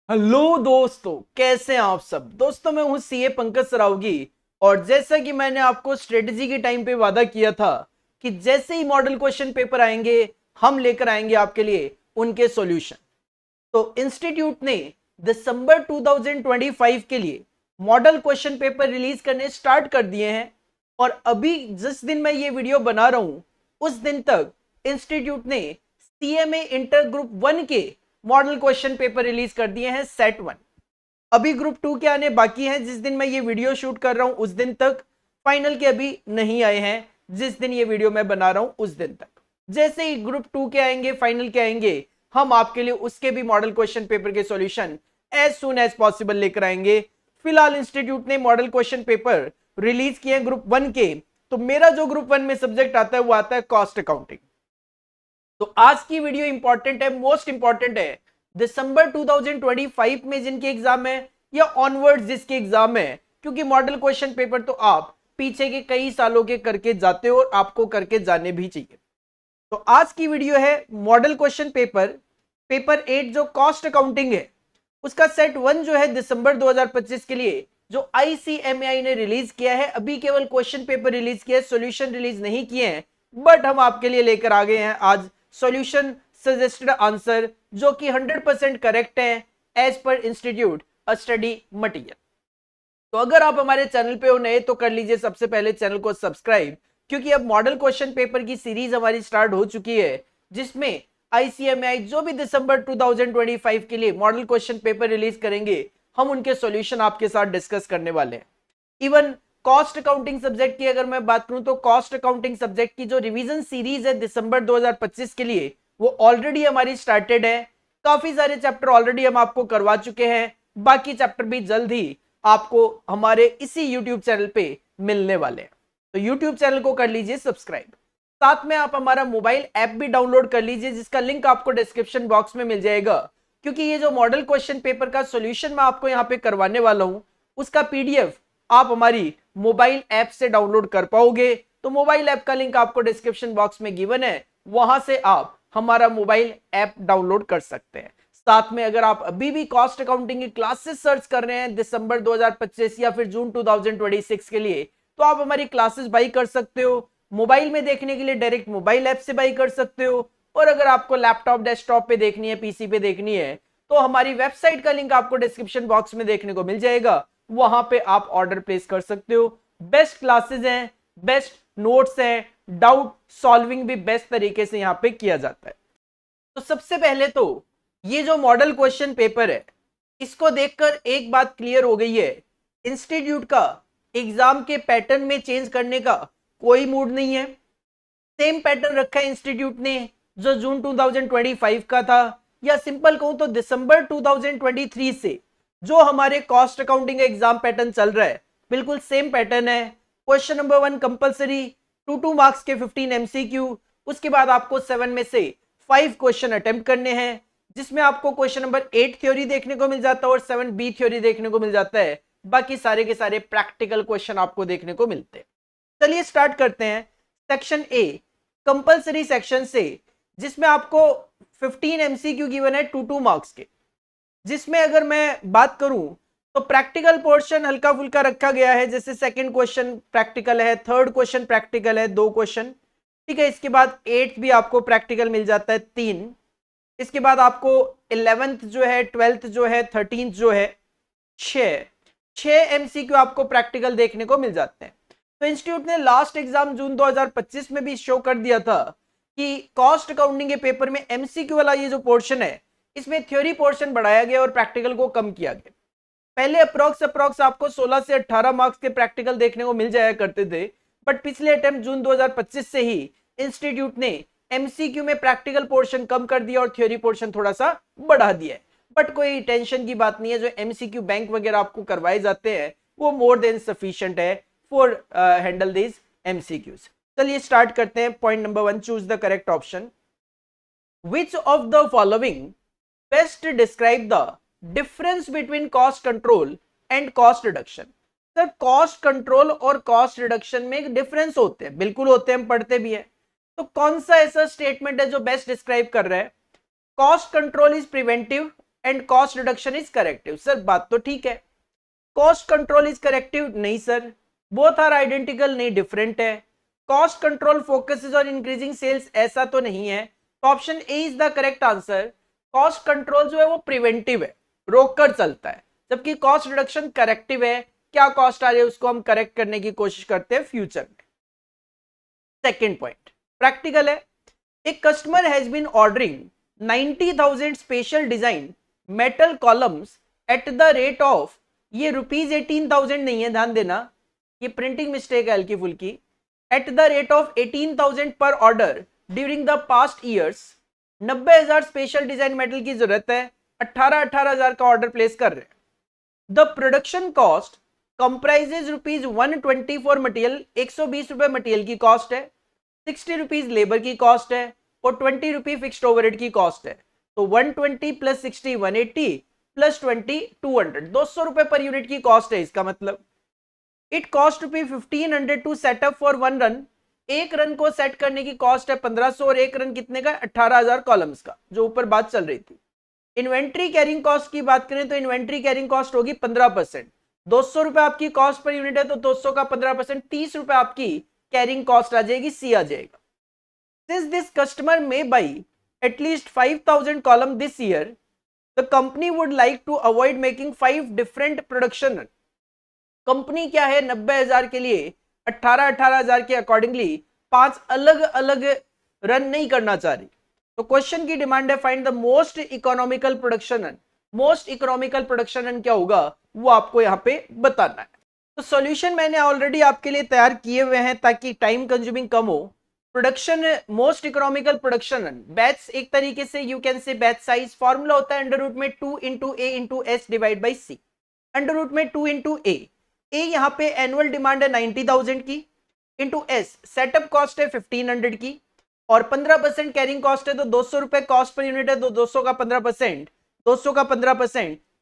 Hello दोस्तों, कैसे हैं आप सब। दोस्तों मैं हूं सीए पंकज सरावगी। और जैसा कि मैंने आपको स्ट्रेटजी के टाइम पे वादा किया था कि जैसे ही मॉडल क्वेश्चन पेपर आएंगे हम लेकर आएंगे आपके लिए उनके सॉल्यूशन। तो इंस्टीट्यूट ने दिसंबर 2025 के लिए मॉडल क्वेश्चन पेपर रिलीज करने स्टार्ट कर दिए हैं। और अभी जिस दिन मैं ये वीडियो बना रहा हूं उस दिन तक इंस्टीट्यूट ने सीएमए इंटर ग्रुप 1 के मॉडल क्वेश्चन पेपर रिलीज कर दिए हैं सेट 1। अभी ग्रुप 2 के आने बाकी हैं। जिस दिन मैं ये वीडियो शूट कर रहा हूं उस दिन तक फाइनल के अभी नहीं आए हैं। जिस दिन ये वीडियो मैं बना रहा हूं उस दिन तक जैसे ही ग्रुप 2 के आएंगे, फाइनल के आएंगे, हम आपके लिए उसके भी मॉडल क्वेश्चन पेपर के solution as soon as possible लेकर आएंगे। फिलहाल इंस्टीट्यूट ने मॉडल क्वेश्चन पेपर रिलीज किए ग्रुप 1 के। तो मेरा जो ग्रुप 1 में सब्जेक्ट आता है वो आता है कॉस्ट अकाउंटिंग। तो आज की वीडियो इंपॉर्टेंट है, मोस्ट इंपॉर्टेंट है। दिसंबर 2025 में जिनके एग्जाम है या ऑनवर्ड्स जिसके एग्जाम है, क्योंकि मॉडल क्वेश्चन पेपर तो आप पीछे के कई सालों के करके जाते हो और आपको करके जाने भी चाहिए। तो आज की वीडियो है मॉडल क्वेश्चन पेपर पेपर 8 जो कॉस्ट अकाउंटिंग है उसका सेट 1 जो है दिसंबर 2025 के लिए जो आईसीएमआई ने रिलीज किया है। अभी केवल क्वेश्चन पेपर रिलीज किया है, सॉल्यूशन रिलीज नहीं किए हैं। बट हम आपके लिए लेकर आ गए हैं आज सॉल्यूशन सजेस्टेड आंसर जो कि 100% करेक्ट है एज पर इंस्टीट्यूट अ स्टडी मटेरियल। तो अगर आप हमारे चैनल पे हो नए तो कर लीजिए सबसे पहले चैनल को सब्सक्राइब, क्योंकि अब मॉडल क्वेश्चन पेपर की सीरीज हमारी स्टार्ट हो चुकी है जिसमें आईसीएमआई जो भी दिसंबर 2025 के लिए मॉडल क्वेश्चन पेपर रिलीज करेंगे हम उनके सॉल्यूशन आपके साथ डिस्कस करने वाले हैं। इवन कॉस्ट अकाउंटिंग सब्जेक्ट की अगर मैं बात करूं तो कॉस्ट अकाउंटिंग सब्जेक्ट की जो रिवीजन सीरीज है दिसंबर 2025 के लिए वो ऑलरेडी हमारी स्टार्टेड है। काफी सारे चैप्टर ऑलरेडी हम आपको करवा चुके हैं, बाकी चैप्टर भी जल्द ही आपको हमारे इसी YouTube चैनल पे मिलने वाले हैं। तो YouTube चैनल को कर लीजिए सब्सक्राइब। साथ में आप हमारा मोबाइल ऐप भी डाउनलोड कर लीजिए जिसका लिंक आपको डिस्क्रिप्शन बॉक्स में मिल जाएगा। क्योंकि ये जो मॉडल क्वेश्चन पेपर का सॉल्यूशन मैं आपको यहाँ पे करवाने वाला हूं उसका पीडीएफ आप हमारी मोबाइल ऐप से डाउनलोड कर पाओगे। तो मोबाइल ऐप का लिंक आपको डिस्क्रिप्शन बॉक्स में गिवन है, वहां से आप हमारा मोबाइल ऐप डाउनलोड कर सकते हैं। साथ में अगर आप अभी भी कॉस्ट अकाउंटिंग की क्लासेस सर्च कर रहे हैं दिसंबर 2025 या फिर जून 2026 के लिए तो आप हमारी क्लासेस बाई कर सकते हो। मोबाइल में देखने के लिए डायरेक्ट मोबाइल ऐप से बाई कर सकते हो, और अगर आपको लैपटॉप डेस्कटॉप पे देखनी है, पीसी पे देखनी है, तो हमारी वेबसाइट का लिंक आपको डिस्क्रिप्शन बॉक्स में देखने को मिल जाएगा, वहां पे आप ऑर्डर प्लेस कर सकते हो। बेस्ट क्लासेस हैं, बेस्ट नोट्स हैं, डाउट सॉल्विंग भी बेस्ट तरीके से यहाँ पे किया जाता है। तो सबसे पहले तो ये जो मॉडल क्वेश्चन पेपर है इसको देखकर एक बात क्लियर हो गई है, इंस्टीट्यूट का एग्जाम के पैटर्न में चेंज करने का कोई मूड नहीं है। सेम पैटर्न रखा है इंस्टीट्यूट ने जो जून 2025 का था, या सिंपल कहूं तो दिसंबर 2023 से जो हमारे कॉस्ट अकाउंटिंग का एग्जाम पैटर्न चल रहा है बिल्कुल सेम पैटर्न है। क्वेश्चन नंबर 1 कंपलसरी, 2 मार्क्स के 15 एमसीक्यू, उसके बाद आपको 7 में से 5 क्वेश्चन अटेम्प्ट करने हैं जिसमें आपको क्वेश्चन नंबर 8 थ्योरी देखने को मिल जाता है और 7 बी थ्योरी देखने को मिल जाता है। बाकी सारे के सारे प्रैक्टिकल क्वेश्चन आपको देखने को मिलते हैं। चलिए स्टार्ट करते हैं सेक्शन ए कंपलसरी सेक्शन से, जिसमें आपको 15 एमसीक्यू गिवन है 2 मार्क्स के। जिसमें अगर मैं बात करूं तो प्रैक्टिकल पोर्शन हल्का फुल्का रखा गया है, जैसे सेकंड क्वेश्चन प्रैक्टिकल है, थर्ड क्वेश्चन प्रैक्टिकल है 2 क्वेश्चन, ठीक है। इसके बाद 8 भी आपको प्रैक्टिकल मिल जाता है 3। इसके बाद आपको 11th जो है, 12th जो है, 13th जो है 6 एमसीक्यू आपको प्रैक्टिकल देखने को मिल जाते हैं। तो इंस्टीट्यूट ने लास्ट एग्जाम जून 2025 में भी शो कर दिया था कि कॉस्ट अकाउंटिंग के पेपर में एमसीक्यू वाला ये जो पोर्शन है इसमें थ्योरी पोर्शन बढ़ाया गया और प्रैक्टिकल को कम किया गया। पहले अप्रोक्स आपको 16 से 18 मार्क्स के प्रैक्टिकल देखने को मिल जाया करते थे, बट पिछले अटेम्प्ट जून 2025 से ही इंस्टीट्यूट ने एमसीक्यू में प्रैक्टिकल पोर्शन कम कर दिया और थ्योरी पोर्शन थोड़ा सा बढ़ा दिया है। बट कोई टेंशन की बात नहीं है, जो एमसीक्यू बैंक वगैरह आपको करवाए जाते हैं वो मोर देन सफिशिएंट है फॉर हैंडल दिस एमसीक्यूज। चलिए स्टार्ट करते हैं। Point number 1, choose the correct option. Which of the following best describe the difference between cost control and cost reduction. Sir cost control और cost reduction में एक difference होते हैं, बिल्कुल होते हैं, हम पढ़ते भी हैं। तो कौन सा ऐसा स्टेटमेंट है जो बेस्ट डिस्क्राइब कर रहा है? Cost control is preventive and cost reduction is corrective. Sir बात तो ठीक है। कॉस्ट कंट्रोल इज करेक्टिव, नहीं सर। बोथ आर आइडेंटिकल, नहीं, डिफरेंट है। Cost control focuses on increasing sales, ऐसा तो नहीं है। तो option A is the correct answer. Cost control जो है वो प्रिवेंटिव है, रोककर चलता है, जबकि कॉस्ट रिडक्शन करेक्टिव है। क्या कॉस्ट आ रही है उसको हम करेक्ट करने की कोशिश करते हैं फ्यूचर में। सेकेंड पॉइंट प्रैक्टिकल है। एक customer has been ordering 90,000 special design metal columns at the rate of, ये ₹18,000 नहीं है, ध्यान देना, ये प्रिंटिंग मिस्टेक है हल्की फुल्की, एट द रेट ऑफ 18,000 पर order during the past years. 90,000 special design metal की जरूरत है, 18,000 का ऑर्डर प्लेस कर रहे हैं। The production cost comprises ₹120 for material, 120 रुपए मटेरियल की कॉस्ट है, 60 रुपीज लेबर की कॉस्ट है और 20 रुपी फिक्स्ड ओवरहेड की कॉस्ट है। तो 120 प्लस 60 180 प्लस 20 200, 200 रुपए पर यूनिट की कॉस्ट है। इसका मतलब it cost ₹1500 to setup for 1 run, एक रन को सेट करने की कॉस्ट है 1500 और एक रन कितने का, 18,000 कॉलम्स का, जो ऊपर बात चल रही थी। इन्वेंट्री कैरिंग कॉस्ट की बात करें तो इन्वेंट्री कैरिंग कॉस्ट होगी 15%। 200 रुपए आपकी कॉस्ट पर यूनिट है तो 200 का 15%, 30 रुपए आपकी कैरिंग कॉस्ट आ जाएगी, सी आ जाएगा। Since this customer may buy at least 5,000 column this year, the company would like to avoid making 5 different production run. Company क्या है 90,000 के लिए 18,000 के अकॉर्डिंगली 5 अलग अलग रन नहीं करना चाह रही। तो क्वेश्चन की डिमांड है find the most economical production run. Most economical production run क्या होगा वो आपको यहाँ पे बताना है। तो सॉल्यूशन मैंने ऑलरेडी आपके लिए तैयार किए हुए हैं ताकि टाइम कंज्यूमिंग कम हो। Production, most economical production run, batch एक तरीके से you can say batch size, formula होता है अंडर रूट में 2 into A into S divide by C. Under root में 2 इंटू ए यहाँ पे एनुअल डिमांड है 90,000 की, इंटू एस सेटअप कॉस्ट है 1500 की और 15% कैरिंग कॉस्ट है तो 200 रुपए कॉस्ट पर यूनिट है तो 200 का 15%,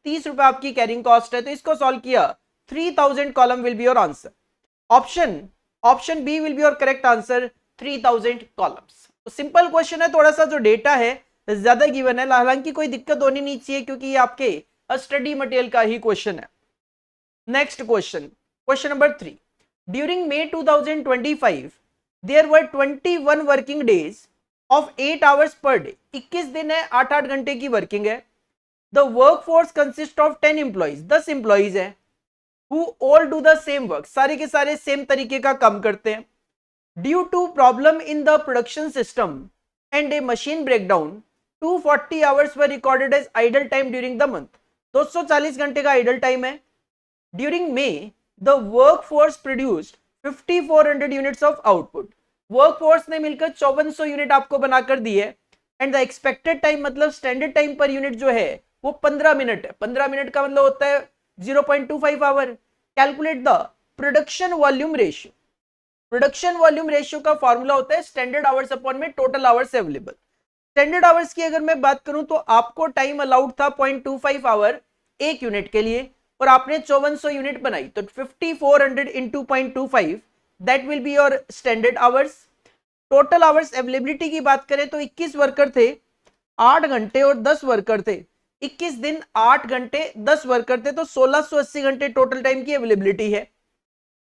30 रुपए आपकी कैरिंग कॉस्ट है। तो इसको सॉल्व किया 3000 column will be your answer. Option B will be your correct answer, 3000 columns. तो सिंपल क्वेश्चन है, थोड़ा सा जो डेटा है ज्यादा गिवन है, हालांकि कोई दिक्कत होनी नहीं चाहिए क्योंकि ये आपके स्टडी मटेरियल का ही क्वेश्चन है। Next question number 3, during May 2025 there were 21 working days of 8 hours per day. 21 दिन है, 8-8 घंटे की वर्किंग है। The work force consist of 10 employees, 10 employees है, who all do the same work, सारे के सारे सेम तरीके का काम करते हैं। Due to problem in the production system and a machine breakdown 240 hours were recorded as idle time during the month. 240 घंटे का आइडल टाइम है। During May the work force produced 5400 units of output. Work force ने मिलकर 5400 unit आपको बनाकर दी है and the expected time मतलब स्टैंडर्ड टाइम पर यूनिट जो है वो 15 मिनट है। 15 मिनट का मतलब होता है 0.25 hour. Calculate the production volume ratio. Production volume ratio का फॉर्मूला होता है स्टैंडर्ड आवर्स अपॉन में total hours available. Standard hours की अगर मैं बात करूं तो आपको टाइम अलाउड था 0.25 आवर एक यूनिट के लिए और आपने 5400 यूनिट बनाई तो 5400 into 0.25 that will be your standard hours. Total hours availability की बात करें तो 21 वर्कर थे, 8 घंटे और 10 वर्कर थे। 21 दिन 8 घंटे 10 वर्कर थे तो 1680 घंटे टोटल टाइम की अवेलेबिलिटी है।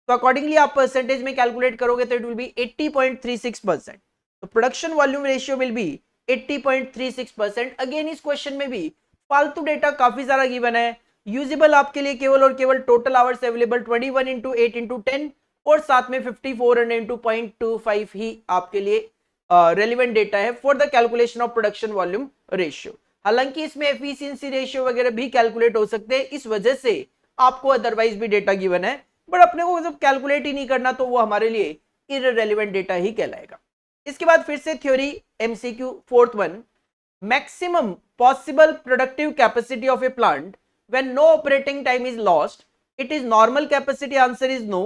तो अकॉर्डिंगली आप परसेंटेज में कैलकुलेट करोगे तो इट विल बी 80.36%। तो production volume ratio will be 80.36%। Again इस क्वेश्चन में भी फालतू डेटा काफी सारा गिवन है। यूजेबल आपके लिए केवल और केवल total hours available 21 into 8 into 10 और साथ में 5400 इंटू 0.25 ही आपके लिए रेलिवेंट डेटा है for the calculation of production volume ratio. हालांकि इसमें एफिशिएंसी रेशियो वगैरह भी कैलकुलेट हो सकते हैं, इस वजह से आपको अदरवाइज भी डेटा गिवन है, बट अपने को जब कैलकुलेट ही नहीं करना तो वो हमारे लिए इररिलेवेंट डेटा ही कहलाएगा। इसके बाद फिर से theory MCQ fourth one, maximum possible productive capacity of a plant when no operating time is lost, it is normal capacity, answer is no.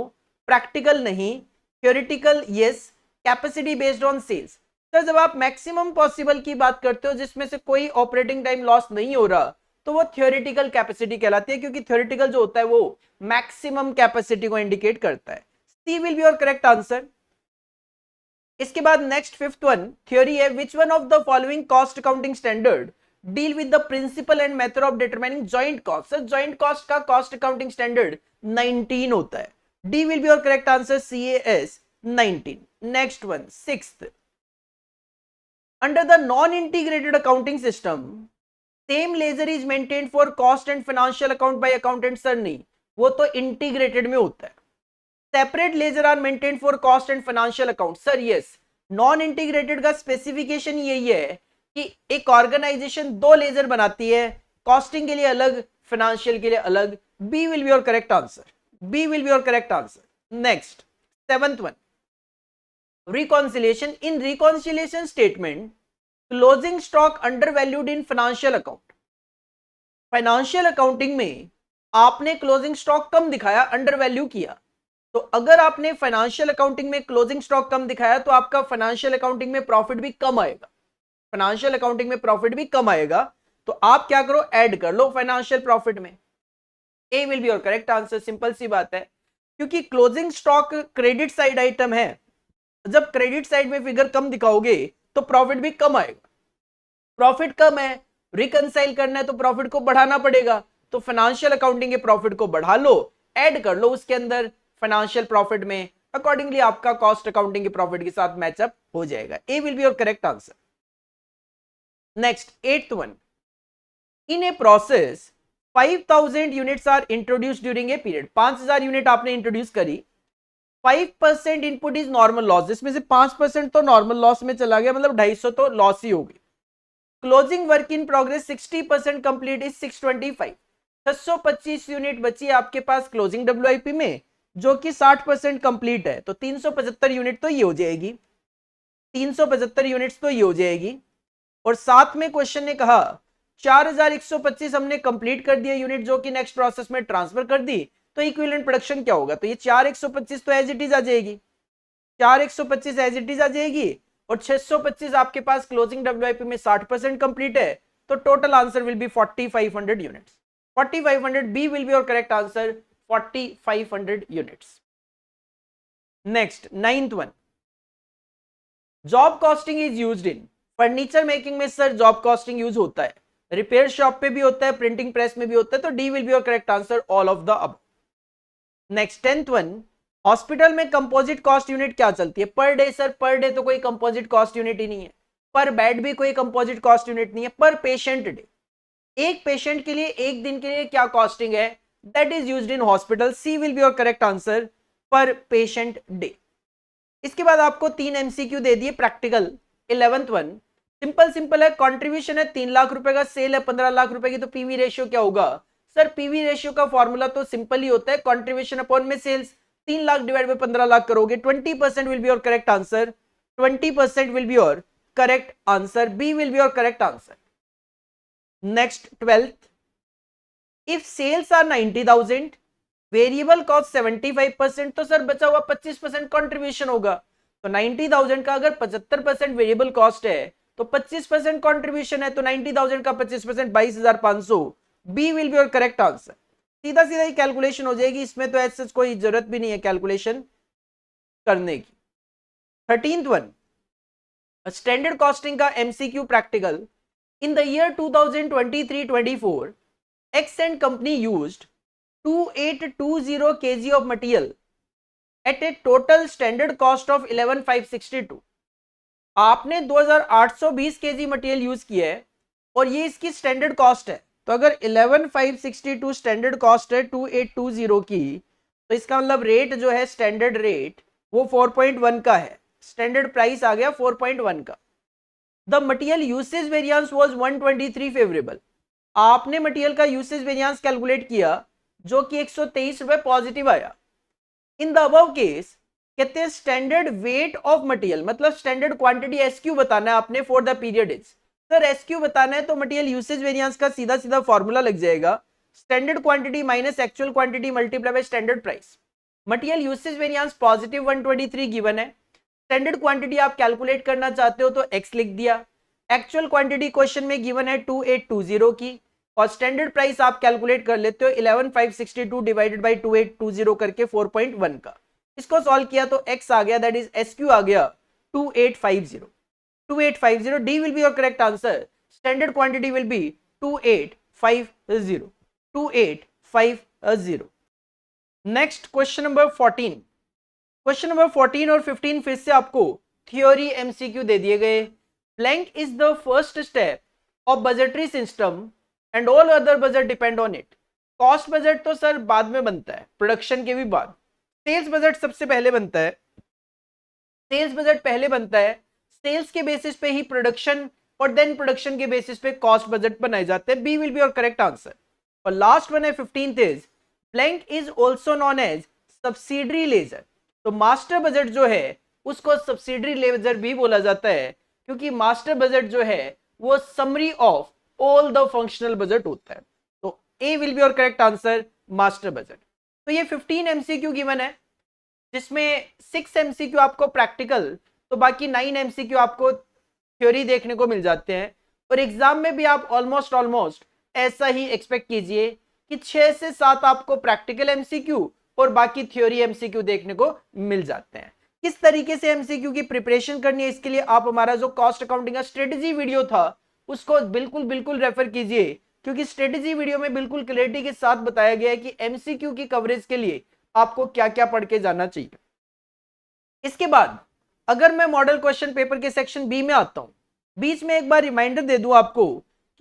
Practical नहीं, theoretical yes, capacity based on sales. Sir जब आप maximum possible की बात करते हो जिसमें से कोई ऑपरेटिंग टाइम लॉस नहीं हो रहा तो वो थ्योरेटिकल कैपेसिटी कहलाती है, क्योंकि थ्योरेटिकल जो होता है वो मैक्सिमम कैपेसिटी को इंडिकेट करता है। C will be your correct answer. इसके बाद नेक्स्ट फिफ्थ वन थ्योरी है, which one of the following cost accounting standard deal with the principle and method of determining joint cost. Sir joint cost का cost accounting standard 19 होता है। D will be your correct answer, CAS 19। Next one, sixth, under the non integrated accounting system same ledger is maintained for cost and financial account by accountant. Sir नहीं, वो तो integrated में होता है। Separate ledger are maintained for cost and financial account. Sir yes, non integrated का specification यही है कि एक ऑर्गेनाइजेशन दो लेजर बनाती है, कॉस्टिंग के लिए अलग, फाइनेंशियल के लिए अलग। B will be your correct answer, B will be your correct answer. Next, seventh one, reconciliation। in reconciliation statement closing stock undervalued in financial account। Financial accounting में आपने क्लोजिंग स्टॉक कम दिखाया, under value किया। तो अगर आपने financial accounting में closing stock कम दिखाया तो आपका फाइनेंशियल अकाउंटिंग में प्रॉफिट भी कम आएगा, फाइनेंशियल अकाउंटिंग में प्रॉफिट भी कम आएगा। तो आप क्या करो, ऐड कर लो फाइनेंशियल प्रॉफिट में। A will be your correct answer, simple सी बात है, क्योंकि closing stock credit side item है। जब क्रेडिट साइड में फिगर कम दिखाओगे तो प्रॉफिट भी कम आएगा। प्रॉफिट कम है, रिकंसाइल करना है तो प्रॉफिट को बढ़ाना पड़ेगा। तो फाइनेंशियल अकाउंटिंग के प्रॉफिट को बढ़ा लो, ऐड कर लो उसके अंदर फाइनेंशियल प्रॉफिट में, अकॉर्डिंगली आपका कॉस्ट अकाउंटिंग के प्रॉफिट के साथ मैचअप हो जाएगा। A will be your correct answer. Next, eighth one, in a process 5000 units are introduce during a period. 5000 unit आपने इंट्रोड्यूस करी, 5% इनपुट इज नॉर्मल लॉस, इसमें से 5% तो नॉर्मल लॉस में चला गया, मतलब 250 तो लॉस ही होगी। Closing work in progress 60% complete is 625। 625 unit बची है आपके पास क्लोजिंग WIP में, जो कि 60% कंप्लीट है। तो 375 यूनिट तो ये हो जाएगी, 375 यूनिट्स तो ये हो जाएगी। और साथ में क्वेश्चन ने कहा 4125 हमने कंप्लीट कर दिया यूनिट, जो कि नेक्स्ट प्रोसेस में ट्रांसफर कर दी। तो इक्विवेलेंट प्रोडक्शन क्या होगा, तो ये 4125 तो एज इट इज आ जाएगी, 4125 एज इट इज आ जाएगी। और 625 आपके पास क्लोजिंग WIP में 60% कंप्लीट है। तो total answer will be 4500 units. 4500, B will be your correct answer, 4500 units. Next, ninth one, job costing is used in furniture making में। Sir job costing use होता है, repair shop पे भी होता है, प्रिंटिंग प्रेस में भी होता है। तो D will be your correct answer, all of the अब। नेक्स्ट, 10th वन, हॉस्पिटल में कंपोजिट कॉस्ट यूनिट क्या चलती है per day. Sir per day तो कोई कंपोजिट कॉस्ट यूनिट ही नहीं है, पर बेड भी कोई कंपोजिट कॉस्ट यूनिट नहीं है, पर पेशेंट डे, एक पेशेंट के लिए एक दिन के लिए क्या कॉस्टिंग है, that is used in hospital. C will be your correct answer, per patient day. इसके बाद आपको 3 MCQ दे दिए प्रैक्टिकल। 11th वन, सिंपल है, कॉन्ट्रीब्यूशन है 3 लाख रुपए का, सेल है 15 लाख रुपए की, तो पीवी रेशियो क्या होगा। सर पीवी रेशियो का फॉर्मूला तो सिंपल ही होता है, कॉन्ट्रीब्यूशन अपॉन में sales. 3 lakh divide by 15 lakh करोगे, 20% will be your correct answer, 20% will be your correct answer, B will be your correct answer. Next, 12th, if sales are 90,000, variable cost 75%, तो sir बचा हुआ 25% contribution होगा। तो 90,000 का अगर 75% वेरिएबल कॉस्ट है तो 25% कॉन्ट्रीब्यूशन है, तो 90,000 का 25% 22,500। B will be your correct answer. सीधा सीधा ही कैलकुलेशन हो जाएगी, इसमें तो ऐसे कोई जरूरत भी नहीं है कैलकुलेशन करने की। 13th वन, स्टैंडर्ड कॉस्टिंग का MCQ practical. In the year 2023-24 x and company used 2820 kg of material at a total standard cost of 11,562। आपने 2820 kg मटेरियल यूज किया है और ये इसकी स्टैंडर्ड कॉस्ट है। तो अगर 11,562 स्टैंडर्ड कॉस्ट है 2820 की, तो इसका मतलब रेट जो है स्टैंडर्ड रेट वो 4.1 का है, स्टैंडर्ड प्राइस आ गया 4.1 का। The material usage variance was 123 favourable. आपने मटेरियल का यूसेज वेरिएंस कैलकुलेट किया जो कि 123 रुपए पॉजिटिव आया। इन द अबव केस कहते हैं स्टैंडर्ड वेट ऑफ मटेरियल, मतलब स्टैंडर्ड क्वांटिटी SQ बताना है आपने for the period is. Sir SQ बताना है तो मटेरियल यूसेज वेरिएंस का सीधा सीधा फॉर्मूला लग जाएगा, standard quantity minus actual quantity multiply by standard price. Material usage variance positive 123 given है, स्टैंडर्ड क्वांटिटी आप कैलकुलेट करना चाहते हो तो x लिख दिया, एक्चुअल क्वांटिटी क्वेश्चन में गिवन है 2820 की, और स्टैंडर्ड प्राइस आप कैलकुलेट कर लेते हो 11,562 डिवाइडेड बाय 2820 करके 4.1 का। इसको सॉल्व किया तो x आ गया, दैट इज SQ आ गया 2850। D will be your correct answer, standard quantity will be 2850. 2850. Next question number 14। Question number 14 और 15 फिर से आपको थियोरी एमसीक्यू दे दिए गए। Blank is the first step of budgetary system and all other budget depend on it. Cost budget तो sir बाद में बनता है, प्रोडक्शन के भी बाद। सेल्स बजट सबसे पहले बनता है, सेल्स बजट पहले बनता है, सेल्स के बेसिस पे ही प्रोडक्शन और देन प्रोडक्शन के बेसिस पे कॉस्ट बजट बनाए जाते हैं। B will be your correct answer. और लास्ट वन है 15th is blank is also known as subsidiary ledger. तो मास्टर बजट जो है उसको सब्सिडरी लेजर भी बोला जाता है, क्योंकि मास्टर बजट जो है वो summary of all the functional budget होता है। तो A will be your correct answer, master budget. तो ये 15 एमसीक्यू गिवन है, जिसमें 6 एमसीक्यू आपको प्रैक्टिकल, तो बाकी 9 एमसीक्यू आपको थ्योरी देखने को मिल जाते हैं। और एग्जाम में भी आप ऑलमोस्ट ऐसा ही एक्सपेक्ट कीजिए कि 6 से 7 आपको प्रैक्टिकल एमसीक्यू और बाकी थ्योरी एमसीक्यू देखने को मिल जाते हैं। किस तरीके से एमसीक्यू की प्रिपरेशन करनी है, इसके लिए आप हमारा जो कॉस्ट अकाउंटिंग का स्ट्रेटेजी वीडियो था उसको बिल्कुल रेफर कीजिए, क्योंकि स्ट्रेटेजी वीडियो में बिल्कुल क्लैरिटी के साथ बताया गया है कि एमसीक्यू की कवरेज के लिए आपको क्या क्या पढ़ के जाना चाहिए। इसके बाद अगर मैं मॉडल क्वेश्चन पेपर के सेक्शन बी में आता हूं, बीच में एक बार रिमाइंडर दे दूं आपको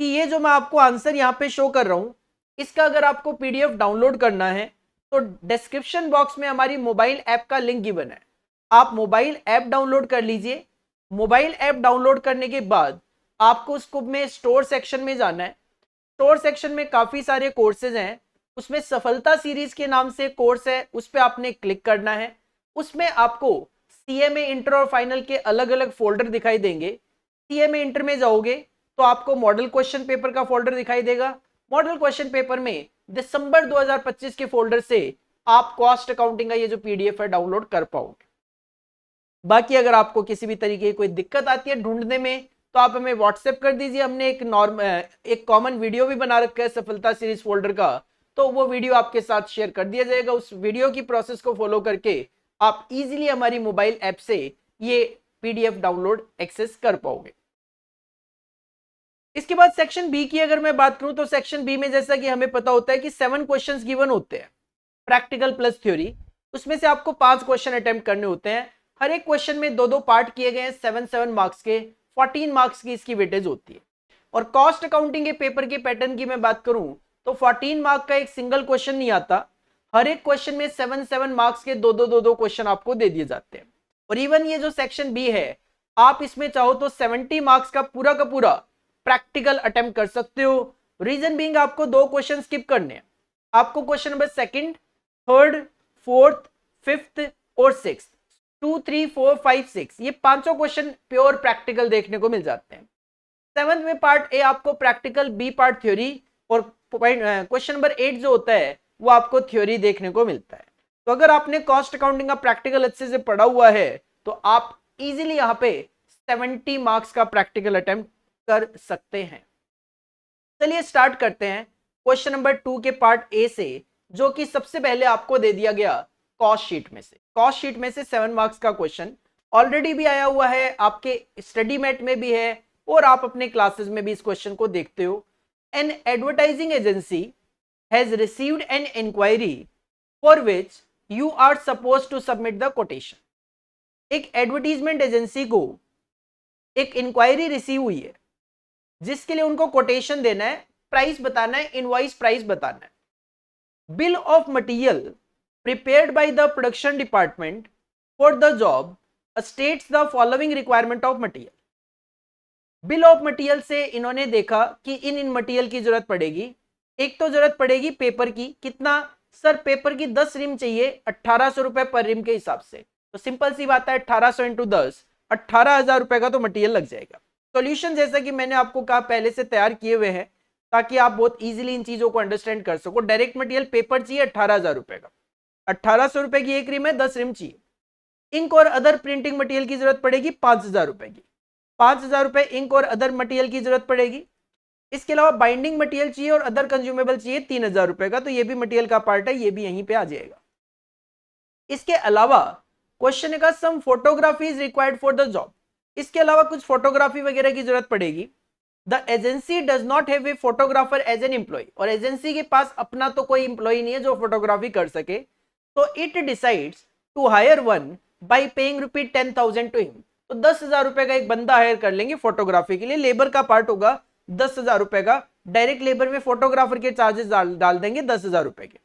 कि ये जो मैं आपको आंसर यहां पे शो कर रहा हूं, इसका अगर आपको पीडीएफ डाउनलोड करना है तो डिस्क्रिप्शन बॉक्स में हमारी मोबाइल ऐप का लिंक गिवन है, आप मोबाइल ऐप डाउनलोड कर लीजिए। मोबाइल ऐप डाउनलोड करने के बाद आपको उसको में स्टोर सेक्शन में जाना है। स्टोर सेक्शन में काफी सारे कोर्सेज हैं, उसमें सफलता सीरीज के नाम से कोर्स है, उस पर आपने क्लिक करना है। उसमें आपको सीएमए इंटर और फाइनल के अलग अलग फोल्डर दिखाई देंगे। सीएमए इंटर में जाओगे तो आपको मॉडल क्वेश्चन पेपर का फोल्डर दिखाई देगा। मॉडल क्वेश्चन पेपर में दिसंबर 2025 के फोल्डर से आप कॉस्ट अकाउंटिंग का ये जो पीडीएफ है डाउनलोड कर पाओगे। बाकी अगर आपको किसी भी तरीके की कोई दिक्कत आती है ढूंढने में तो आप हमें व्हाट्सएप कर दीजिए। हमने एक कॉमन वीडियो भी बना रखा है सफलता सीरीज फोल्डर का, तो वो वीडियो आपके साथ शेयर कर दिया जाएगा। उस वीडियो की प्रोसेस को फॉलो करके आप इजीली हमारी मोबाइल ऐप से ये पीडीएफ डाउनलोड एक्सेस कर पाओगे। इसके बाद सेक्शन बी की अगर मैं बात करूं तो सेक्शन बी में जैसा कि हमें पता होता है कि 7 क्वेश्चंस गिवन होते हैं, प्रैक्टिकल प्लस थ्योरी। उसमें से आपको 5 क्वेश्चन अटेम्प्ट करने होते हैं। हर एक क्वेश्चन में 2-2 पार्ट किए गए हैं, 7-7 मार्क्स के, 14 मार्क्स की इसकी वेटेज होती है। और कॉस्ट अकाउंटिंग के पेपर के पैटर्न की मैं बात करूं तो 14 मार्क का एक सिंगल क्वेश्चन नहीं आता, हर एक क्वेश्चन में 7-7 मार्क्स के 2-2 क्वेश्चन आपको दे दिए जाते हैं। और इवन ये जो सेक्शन बी है, आप इसमें चाहो तो 70 मार्क्स का पूरा प्रैक्टिकल अटेम्प्ट कर सकते हो। रीजन बीइंग आपको 2 क्वेश्चन स्किप करने हैं। आपको question number 2nd, 3rd, 4th, 5th और 6th, 2, 3, 4, 5, 6 ये पांचों क्वेश्चन प्योर प्रैक्टिकल देखने को मिल जाते हैं। 7th में पार्ट ए आपको प्रैक्टिकल, बी पार्ट थ्योरी, और क्वेश्चन नंबर 8 जो होता है वो आपको थ्योरी देखने को मिलता है। तो अगर आपने कॉस्ट अकाउंटिंग का प्रैक्टिकल अच्छे से पढ़ा हुआ है तो आप इजीली यहां पे 70 मार्क्स का प्रैक्टिकल अटेम्प्ट कर सकते हैं। चलिए स्टार्ट करते हैं क्वेश्चन नंबर 2 के पार्ट ए से, जो कि सबसे पहले आपको दे दिया गया कॉस्ट शीट में से। कॉस्ट शीट में से 7 मार्क्स का क्वेश्चन ऑलरेडी भी आया हुआ है, आपके स्टडी मेट में भी है और आप अपने क्लासेस में भी इस क्वेश्चन को देखते हो। An advertising agency has received an enquiry for which you are suppose to submit the quotation. एक एडवर्टीजमेंट एजेंसी को एक इंक्वायरी रिसीव हुई है जिसके लिए उनको कोटेशन देना है, प्राइस बताना है, इनवॉइस प्राइस बताना है। Bill of material prepared by the production department for the job states the following requirement of material. Bill of material से इन्होंने देखा कि इन मटेरियल की जरूरत पड़ेगी। एक तो जरूरत पड़ेगी पेपर की, कितना सर, पेपर की 10 रिम चाहिए 1800 रुपए पर रिम के हिसाब से। तो सिंपल सी बात है, 1800 इंटू 10, 18,000 रुपए का तो मटेरियल लग जाएगा। सॉल्यूशन जैसा कि मैंने आपको कहा पहले से तैयार किए हुए हैं ताकि आप बहुत इजीली इन चीजों को अंडरस्टैंड कर सको। डायरेक्ट मटेरियल पेपर चाहिए 18,000 रुपए का, 1800 रुपए की एक रिम है, 10 रिम चाहिए। इंक और अदर प्रिंटिंग मटेरियल की जरूरत पड़ेगी 5,000 रुपए की, 5,000 रुपए इंक और अदर मटेरियल की जरूरत पड़ेगी। इसके अलावा बाइंडिंग मटेरियल चाहिए और अदर कंज्यूमेबल चाहिए 3,000 रुपए का, तो ये भी मटेरियल का पार्ट है, ये भी यहीं पे आ जाएगा। इसके अलावा क्वेश्चन का some photography is required for the job. इसके अलावा कुछ फोटोग्राफी वगैरह की जरूरत पड़ेगी। The agency does not have a photographer as an employee, और एजेंसी के पास अपना तो कोई एम्प्लॉय नहीं है जो फोटोग्राफी कर सके, तो it decides to hire one by paying ₹10,000 to him. तो 10,000 रुपए का एक बंदा हायर कर लेंगे फोटोग्राफी के लिए, लेबर का पार्ट होगा 10,000 रुपए का, डायरेक्ट लेबर में फोटोग्राफर के चार्जेस डाल देंगे 10,000 रुपए के।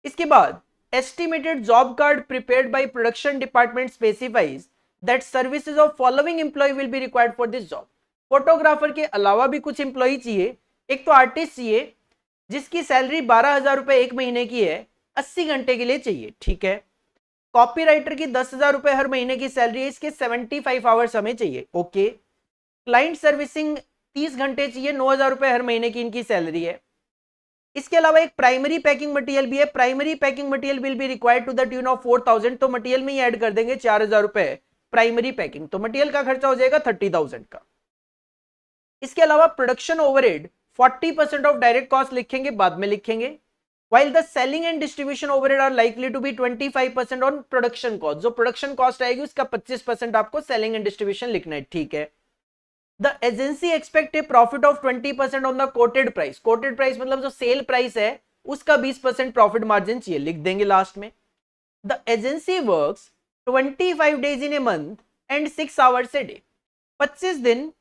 इसके बाद estimated job card prepared by production department specifies that services of following employ will be required for this job. Photographer के अलावा भी कुछ एम्प्लॉय चाहिए, एक तो आर्टिस्ट चाहिए जिसकी सैलरी 12,000 रुपए एक महीने की है, 80 घंटे के लिए चाहिए, ठीक है। कॉपीराइटर की 10,000 रुपए हर महीने की सैलरी है, इसके 75 आवर्स हमें चाहिए, ओके। क्लाइंट सर्विसिंग 30 घंटे चाहिए, 9,000 रुपए हर महीने की इनकी सैलरी है। इसके अलावा एक प्राइमरी पैकिंग मटेरियल भी है, primary packing material will be required to the tune of 4,000, तो मटेरियल में ही ऐड कर देंगे 4,000 रुपए प्राइमरी पैकिंग, तो मटेरियल का खर्चा हो जाएगा 30,000 का। इसके अलावा production overhead 40% of direct cost लिखेंगे, बाद में लिखेंगे, while the selling and distribution overhead are likely to be 25% on production cost, जो प्रोडक्शन कॉस्ट आएगी उसका 25% आपको सेलिंग एंड डिस्ट्रीब्यूशन लिखना है, ठीक है। The agency expect A profit of 20% on the coated price, coated price मतलब जो सेल प्राइस है उसका 20% प्रॉफिट मार्जिन चाहिए, लिख देंगे लास्ट में। The agency works 25 days in a month and 6 hours a day, 25 दिन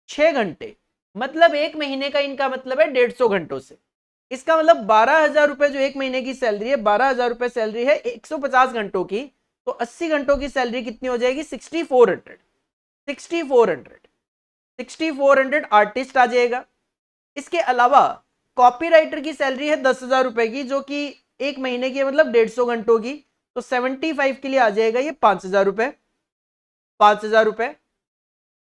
6 घंटे, मतलब एक महीने का इनका मतलब है 150 घंटों से। इसका मतलब 12,000 रुपए जो एक महीने की सैलरी है, 12,000 रुपए सैलरी है 150 घंटों की, तो 80 घंटों की सैलरी कितनी हो जाएगी? 6400, 6400 आर्टिस्ट आ जाएगा। इसके अलावा कॉपीराइटर की सैलरी है 10,000 रुपए की, जो कि एक महीने की मतलब 150 घंटों की, तो 75 के लिए आ जाएगा ये 5,000 रुपए, 5,000 रुपए।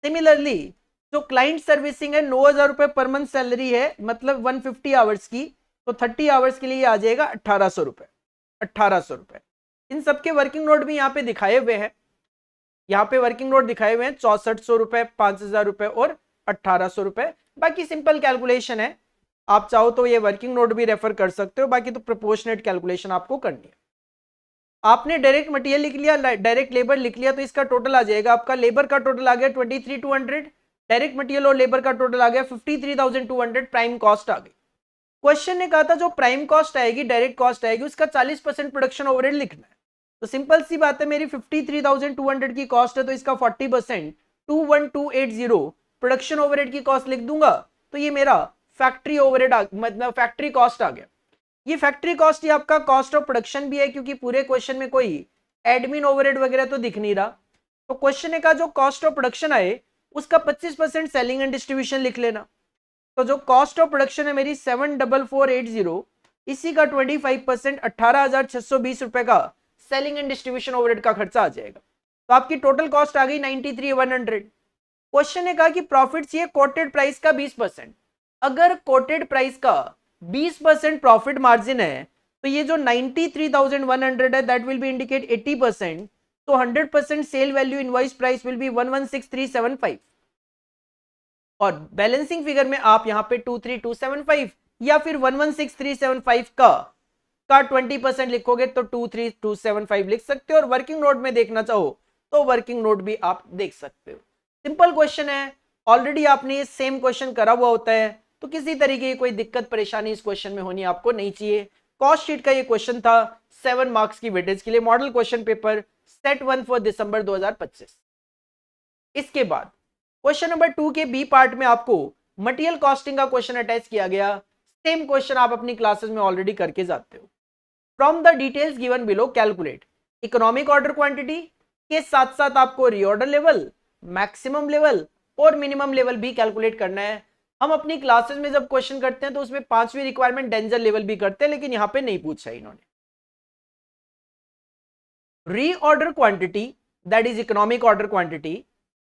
सिमिलरली जो क्लाइंट सर्विसिंग है 9,000 रुपए पर मंथ सैलरी है, मतलब 150 आवर्स की, तो 30 आवर्स के लिए आ जाएगा 1,800 रुपए, 1,800 रुपए। इन सबके वर्किंग नोट भी यहाँ पे दिखाए हुए हैं, यहाँ पे वर्किंग नोट दिखाए हुए हैं 6,400 रुपए, 5,000 रुपए और 1,800 रुपए। बाकी सिंपल कैलकुलेशन है, आप चाहो तो ये वर्किंग नोट भी रेफर कर सकते हो, बाकी तो प्रोपोर्शनेट कैलकुलेशन आपको करनी है। आपने डायरेक्ट मटेरियल लिख लिया, डायरेक्ट लेबर लिख लिया, तो इसका टोटल आ जाएगा आपका, लेबर का टोटल आ गया 23,200, डायरेक्ट मटेरियल और लेबर का टोटल आ गया 53,200, प्राइम कॉस्ट आ गई। क्वेश्चन ने कहा था जो प्राइम कॉस्ट आएगी, डायरेक्ट कॉस्ट आएगी, उसका 40% प्रोडक्शन ओवरहेड लिखना है। तो सिंपल सी बात है, मेरी 53,200 की कॉस्ट है, तो इसका 40% 21,280 प्रोडक्शन ओवरहेड की कॉस्ट लिख दूंगा, तो ये मेरा फैक्ट्री ओवरहेड मतलब फैक्ट्री कॉस्ट आ गया। ये फैक्ट्री कॉस्ट ही आपका कॉस्ट ऑफ प्रोडक्शन भी है, क्योंकि पूरे क्वेश्चन में कोई एडमिन ओवरहेड वगैरह तो दिख नहीं रहा। तो क्वेश्चन ने कहा जो कॉस्ट ऑफ प्रोडक्शन आए उसका 25% सेलिंग एंड डिस्ट्रीब्यूशन लिख लेना। तो जो कॉस्ट ऑफ प्रोडक्शन है मेरी 74480, इसी का 25% 18,620 रुपए का सेलिंग एंड डिस्ट्रीब्यूशन ओवरहेड का खर्चा आ जाएगा। तो आपकी टोटल कॉस्ट आ गई 93,100। क्वेश्चन ने कहा कि प्रॉफिट चाहिए कोटेड प्राइस का 20%। अगर कोटेड प्राइस का 20% प्रॉफिट मार्जिन है, तो ये जो 93,100 है दैट विल बी इंडिकेट 80%, तो 100% sale value invoice price will be 116,375, और बैलेंसिंग फिगर में आप यहां पे 23,275 या फिर 116,375 का 20% लिखोगे तो 23,275 लिख सकते हो, और वर्किंग नोट में देखना चाहो तो वर्किंग नोट भी आप देख सकते हो। सिंपल क्वेश्चन है, ऑलरेडी आपने ये सेम क्वेश्चन करा हुआ होता है, तो किसी तरीके की कोई दिक्कत परेशानी इस क्वेश्चन में होनी आपको नहीं चाहिए। कॉस्ट शीट का ये क्वेश्चन था 7 मार्क्स की वेटेज के लिए, model question paper set 1 for December 2025। इसके बाद क्वेश्चन नंबर 2 के बी पार्ट में आपको मटेरियल कॉस्टिंग का क्वेश्चन अटैच किया गया। सेम क्वेश्चन आप अपनी क्लासेस में ऑलरेडी करके जाते हो। From the details given below calculate economic order quantity के साथ साथ आपको रीऑर्डर लेवल, मैक्सिमम लेवल और मिनिमम लेवल भी कैलकुलेट करना है। हम अपनी क्लासेस में जब क्वेश्चन करते हैं तो उसमें 5वीं रिक्वायरमेंट डेंजर लेवल भी करते हैं, लेकिन यहां पे नहीं पूछा इन्होंने। Reorder quantity that is economic order quantity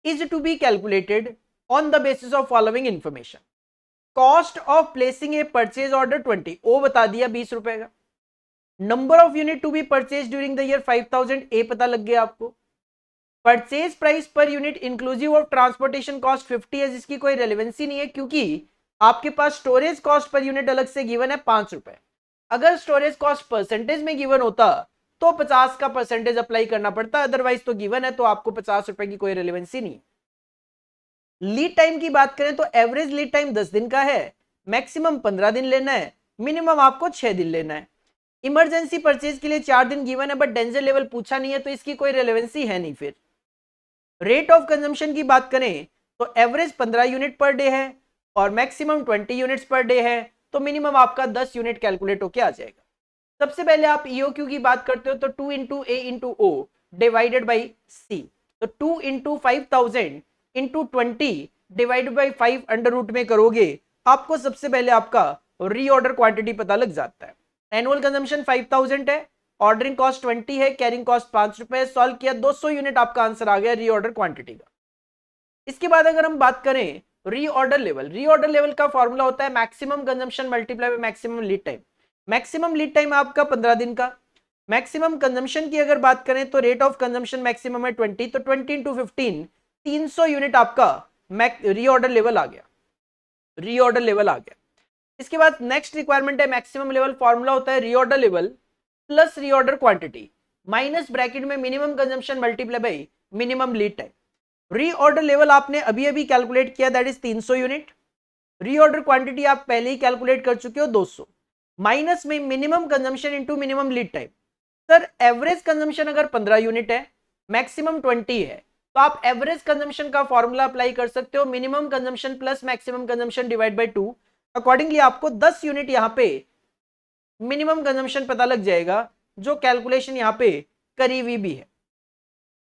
is to be calculated on the basis of following information. Cost of placing a purchase order 20, ओ बता दिया 20 रुपए का। Number of unit to be purchased during the year 5,000, ए पता लग गया आपको। Purchase price per unit inclusive of transportation cost 50 है, जिसकी कोई रेलेवेंसी नहीं है, क्योंकि आपके पास स्टोरेज कॉस्ट पर यूनिट अलग से गिवन है 5 रुपए। अगर स्टोरेज कॉस्ट परसेंटेज में गिवन होता तो 50 का परसेंटेज अप्लाई करना पड़ता, अदरवाइज तो गिवन है तो आपको 50 रुपए की कोई रेलेवेंसी नहीं। लीड टाइम की बात करें तो एवरेज लीड टाइम 10 दिन का है, मैक्सिमम 15 दिन लेना है, मिनिमम आपको 6 दिन लेना है। इमरजेंसी परचेज के लिए 4 दिन गिवन है, बट डेंजर लेवल पूछा नहीं है तो इसकी कोई रेलेवेंसी है नहीं। फिर रेट ऑफ कंजम्पशन की बात करें तो एवरेज 15 यूनिट पर डे है और मैक्सिमम 20 यूनिट्स पर डे है, तो मिनिमम आपका 10 यूनिट कैलकुलेट होके आ जाएगा। सबसे पहले आप ईओक्यू की बात करते हो तो 2 into A into O divided by C, तो 2 into 5000 into 20 divided by 5 under root में करोगे, आपको सबसे पहले आपका रीऑर्डर क्वांटिटी पता लग जाता है। एनुअल कंजम्पशन 5000 है, ऑर्डरिंग कॉस्ट 20 है, कैरिंग कॉस्ट 5 रुपए, सॉल्व किया 200 यूनिट आपका आंसर आ गया रीऑर्डर क्वांटिटी का। इसके बाद अगर हम बात करें रीऑर्डर लेवल का फॉर्मूला होता है maximum consumption multiply by maximum lead time. Maximum lead time आपका 15 दिन का, मैक्सिमम कंजम्पशन की अगर बात करें तो रेट ऑफ कंजम्पशन मैक्सिमम है 20, तो 20 इंटू 15 300 यूनिट आपका रीऑर्डर लेवल आ गया। इसके बाद नेक्स्ट रिक्वायरमेंट है मैक्सिमम लेवल, फॉर्मूला होता है reorder level plus reorder quantity minus bracket में minimum consumption multiply by minimum lead time. Reorder level आपने अभी अभी कैलकुलेट किया, that is 300 unit. Reorder quantity आप पहले ही कैलकुलेट कर चुके हो 200, माइनस में minimum consumption into minimum lead time. Sir average consumption अगर 15 यूनिट है, मैक्सिमम 20 है, तो आप एवरेज कंजम्पशन का फॉर्मूला अप्लाई कर सकते हो, minimum consumption plus maximum consumption divide by 2। Accordingly आपको 10 यूनिट यहां पे मिनिमम कंजम्पशन पता लग जाएगा, जो कैलकुलेशन यहां पे करीबी भी है।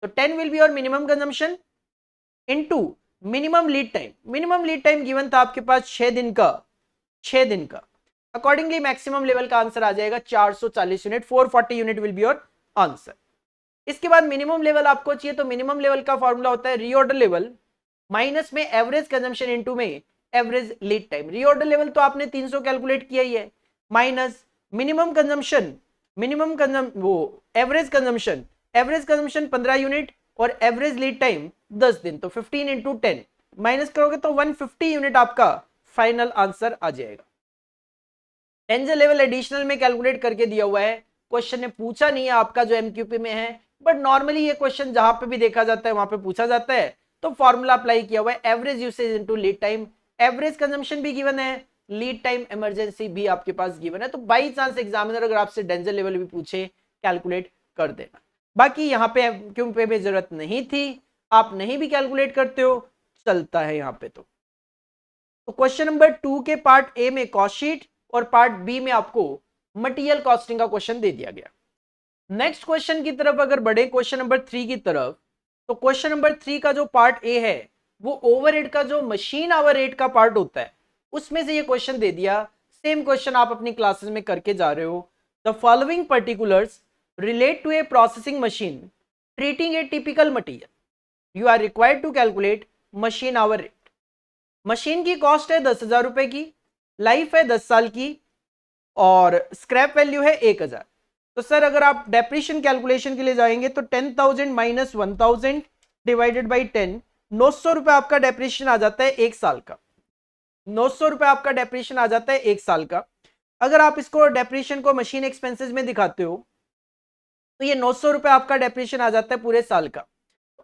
तो 10 विल बी और minimum consumption into minimum lead time given था आपके पास 6 दिन का। अकॉर्डिंगली मैक्सिमम लेवल का आंसर आ जाएगा 440 unit, 440 unit will be your answer. इसके बाद मिनिमम लेवल आपको चाहिए, तो मिनिमम लेवल का फॉर्मूला होता है रीऑर्डर लेवल माइनस में एवरेज कंजम्पशन इनटू में average lead time. Reorder level तो आपने 300 कैलकुलेट किया ही है, माइनस एवरेज कंजम्पशन 15 यूनिट और एवरेज लीड टाइम 10 दिन, तो 15 इंटू 10 माइनस करोगे तो 150 यूनिट आपका फाइनल आंसर आ जाएगा। डेंजर लेवल एडिशनल में कैलकुलेट करके दिया हुआ है, क्वेश्चन ने पूछा नहीं है आपका जो एमक्यूपी में है, बट नॉर्मली ये क्वेश्चन जहां पे भी देखा जाता है वहां पे पूछा जाता है, तो फॉर्मूला अप्लाई किया हुआ है average usage into lead time. Average consumption भी गिवन है, लीड टाइम इमरजेंसी भी आपके पास गिवन है, तो बाई चांस एग्जामिनर अगर आपसे डेंजर लेवल भी पूछे कैलकुलेट कर देना। बाकी यहाँ पे एमक्यूपी में जरूरत नहीं थी, आप नहीं भी कैलकुलेट करते हो चलता है यहाँ पे। तो क्वेश्चन नंबर 2 के पार्ट ए में कॉस्ट शीट और पार्ट बी में आपको मटेरियल कॉस्टिंग का क्वेश्चन दे दिया गया। नेक्स्ट क्वेश्चन की तरफ अगर बढ़े क्वेश्चन नंबर 3 की तरफ, तो क्वेश्चन नंबर 3 का जो पार्ट ए है वो ओवरहेड का जो मशीन आवर रेट का पार्ट होता है उसमें से ये क्वेश्चन दे दिया। सेम क्वेश्चन आप अपनी क्लासेस में करके जा रहे हो। The following particulars relate to a processing machine treating a typical material, you are required to calculate machine hour rate. Machine की कॉस्ट है 10,000 रुपए की, लाइफ है 10 साल की और स्क्रैप वैल्यू है 1,000। तो सर अगर आप डेप्रिशिएशन कैलकुलेशन के लिए जाएंगे तो 10,000 माइनस 1,000 डिवाइडेड बाई 10, 900 रुपए आपका डेप्रिशिएशन आ जाता है एक साल का। 900 रुपए आपका डेप्रिशिएशन आ जाता है एक साल का। अगर आप इसको डेप्रिशिएशन को मशीन एक्सपेंसेस में दिखाते हो तो ये 900 रुपए आपका डेप्रिशिएशन आ जाता है पूरे साल का।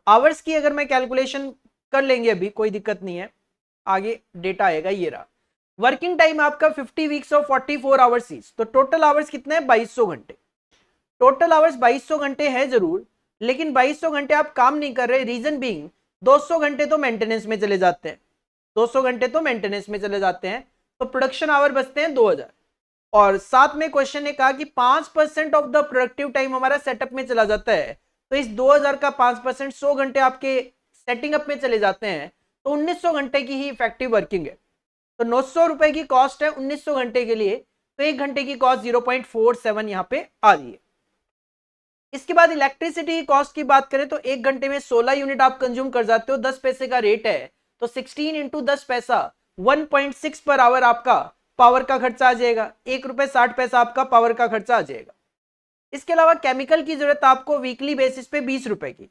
आवर्स की अगर मैं कैलकुलेशन कर लेंगे अभी, कोई दिक्कत नहीं है, आगे डेटा आएगा। ये रहा वर्किंग टाइम आपका 50 वीक्स ऑफ 44 आवर्स इज, तो टोटल आवर्स कितने हैं 2200 घंटे। टोटल आवर्स 2200 घंटे है जरूर, लेकिन 2200 घंटे आप काम नहीं कर रहे, रीजन बीइंग 200 घंटे तो मेंटेनेंस में चले जाते हैं, 200 घंटे तो मेंटेनेंस में चले जाते हैं, तो प्रोडक्शन आवर बचते हैं 2000। और साथ में क्वेश्चन ने कहा कि 5% ऑफ द प्रोडक्टिव टाइम हमारा सेटअप में चला जाता है, तो इस 2000 का 5% 100 घंटे आपके सेटिंग अप में चले जाते हैं, तो 1900 घंटे की ही इफेक्टिव वर्किंग है। तो 900 रुपए की कॉस्ट है 1900 घंटे के लिए, तो एक घंटे की कॉस्ट 0.47 यहां पे आ रही है। इसके बाद इलेक्ट्रिसिटी की कॉस्ट की बात करें तो एक घंटे में 16 यूनिट आप कंज्यूम कर जाते हो, 10 पैसे का रेट है, तो 16 इंटू 10 पैसा 1.6 पर आवर आपका पावर का खर्चा आ जाएगा, 1 रुपए 60 पैसा आपका पावर का खर्चा आ जाएगा। इसके अलावा केमिकल की जरूरत आपको वीकली बेसिस पे 20 रुपए की,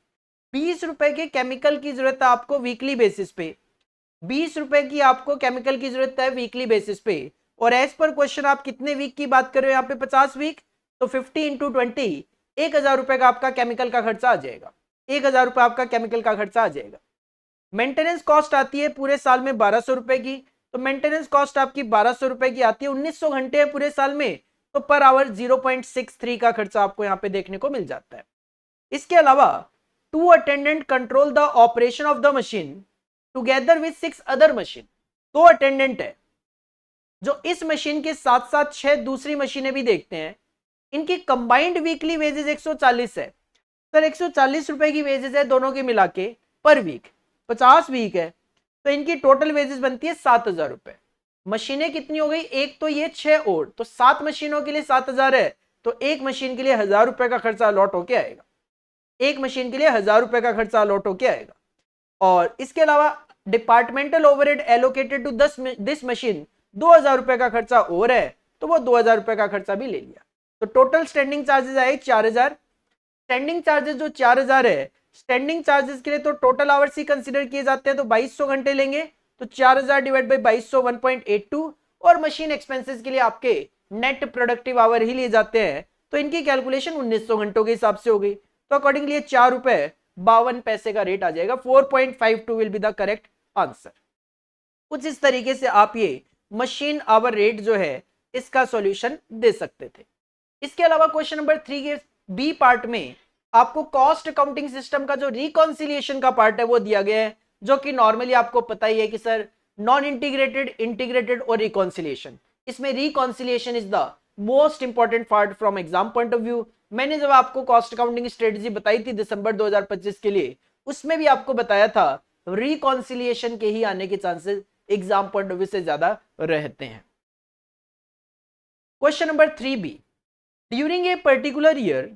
20 रुपए के केमिकल की जरूरत है आपको वीकली बेसिस पे, 20 रुपए की आपको केमिकल की जरूरत है वीकली बेसिस पे। और एज पर क्वेश्चन आप कितने वीक की बात कर रहे हो यहाँ पे 50 वीक, तो 50 इंटू 20 1000 रुपए का आपका केमिकल का खर्चा आ जाएगा, 1000 रुपए आपका केमिकल का खर्चा आ जाएगा। मेंटेनेंस कॉस्ट आती है पूरे साल में 1200 रुपए की, तो मेंटेनेंस कॉस्ट आपकी 1200 रुपए की आती है, 1900 घंटे है पूरे साल में, तो पर आवर 0.63 का खर्चा आपको यहां पे देखने को मिल जाता है। इसके अलावा 2 attendant control the operation of the machine together with 6 other machine. 2 attendant है जो इस मशीन के साथ साथ 6 दूसरी मशीनें भी देखते हैं। इनकी कंबाइंड वीकली वेजेस 140 है सर, 140 रुपए की वेजेस है दोनों के मिला के पर वीक, 50 वीक है, तो इनकी टोटल वेजेस बनती है 7000 रुपए। मशीनें कितनी हो गई, एक तो ये 6 और, तो 7 मशीनों के लिए 7000 है, तो एक मशीन के लिए 1000 रुपए का खर्चा अलॉट होके आएगा, एक मशीन के लिए 1000 रुपए का खर्चा अलॉट होके आएगा। और इसके अलावा departmental overhead allocated to this machine 2000 रुपए का खर्चा और है, तो वो 2000 रुपए का खर्चा भी ले लिया, तो टोटल स्टैंडिंग चार्जेस आए 4000। स्टैंडिंग चार्जेस जो 4000 है, स्टैंडिंग चार्जेस के लिए तो टोटल आवर्स ही कंसीडर किए जाते हैं, तो 2200 घंटे लेंगे, तो 4000 डिवाइड बाई 2200 1.82, और मशीन एक्सपेंसेस के लिए आपके नेट प्रोडक्टिव आवर ही लिए जाते हैं, तो इनकी कैलकुलेशन 1900 घंटों के हिसाब से हो गई, तो अकॉर्डिंगली 4 रुपए 52 पैसे का रेट आ जाएगा। 4.52 will be the correct answer. कुछ इस तरीके से आप ये मशीन आवर रेट जो है इसका सॉल्यूशन दे सकते थे। इसके अलावा क्वेश्चन नंबर 3 के बी पार्ट में आपको कॉस्ट अकाउंटिंग सिस्टम का जो रिकॉन्सिलिएशन का पार्ट है वो दिया गया है, जो कि नॉर्मली आपको पता ही है कि सर नॉन इंटीग्रेटेड, इंटीग्रेटेड और रिकॉन्सिलिएशन, इसमें reconciliation is the most important part from exam point of view. मैंने जब आपको कॉस्ट अकाउंटिंग स्ट्रेटेजी बताई थी दिसंबर 2025 के लिए, उसमें भी आपको बताया था रिकॉन्सिलिएशन के ही आने के chances exam point of view से ज्यादा रहते हैं। Question number 3B, during a particular year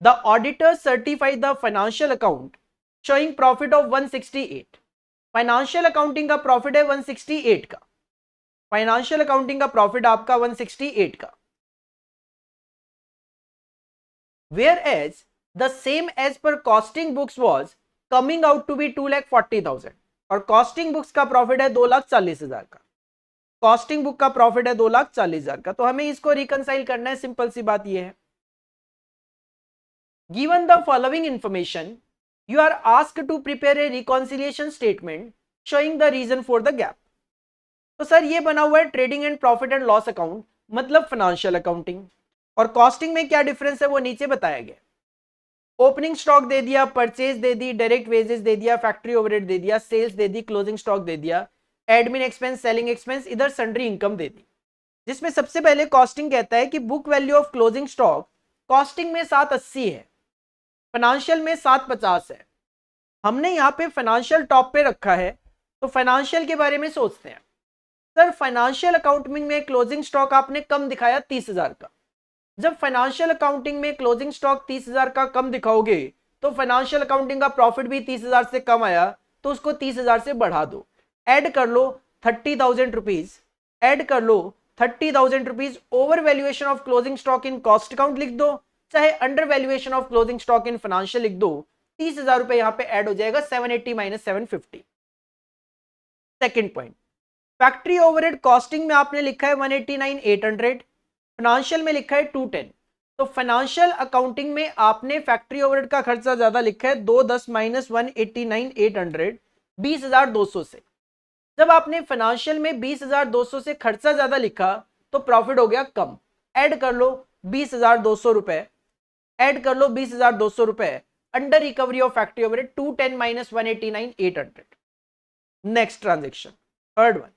the auditors certify the financial account showing profit of 168। Financial accounting का प्रॉफिट है 168 का, फाइनेंशियल अकाउंटिंग का प्रॉफिट आपका 168 का, whereas the same as per costing books was coming out to be 2,40,000, और costing books का profit है 2,40,000 का, कॉस्टिंग बुक का प्रॉफिट है 2,40,000 का, तो हमें इसको रिकंसाइल करना है। सिंपल सी बात यह है, given the following information you are asked to prepare a reconciliation statement showing the reason for the gap। तो सर ये बना हुआ है trading and profit and loss account, मतलब फाइनेंशियल अकाउंटिंग, और कॉस्टिंग में क्या डिफरेंस है वो नीचे बताया गया। ओपनिंग स्टॉक दे दिया, परचेज दे दी, डायरेक्ट वेजेस दे दिया, फैक्ट्री ओवरहेड दे दिया, सेल्स दे दी, क्लोजिंग स्टॉक दे दिया, एडमिन एक्सपेंस, सेलिंग एक्सपेंस, इधर सन्ड्री इनकम दे दी। जिसमें सबसे पहले कॉस्टिंग कहता है कि book value of closing stock costing में 780 है, फाइनेंशियल में 750 है। हमने यहाँ पे फाइनेंशियल टॉप पे रखा है, तो फाइनेंशियल के बारे में सोचते हैं। सर फाइनेंशियल अकाउंटिंग में क्लोजिंग स्टॉक आपने कम दिखाया 30,000 का, जब फाइनेंशियल अकाउंटिंग में क्लोजिंग स्टॉक 30,000 का कम दिखाओगे तो फाइनेंशियल अकाउंटिंग का प्रॉफिट भी 30,000 से कम आया, तो उसको 30,000 से बढ़ा दो, ऐड कर लो 30,000 रुपीज, ऐड कर लो 30,000 rupees over valuation of closing stock in cost account लिख दो, चाहे under valuation of closing stock in financial लिख दो, 30,000 रुपए यहां पे ऐड हो जाएगा, 780 minus 750। Second point, factory overhead costing में आपने लिखा है 189,800, फाइनेंशियल में लिखा है 210, तो फाइनेंशियल अकाउंटिंग में आपने फैक्ट्री ओवरहेड का खर्चा ज्यादा लिखा है 210 माइनस 189,800, 20,200 से। जब आपने फाइनेंशियल में 20,200 से खर्चा ज्यादा लिखा तो प्रॉफिट हो गया कम, ऐड कर लो 20,200 रुपए, ऐड कर लो 20,200 रुपए under recovery of factory overhead, 210 minus 189,800। Next transaction, third one,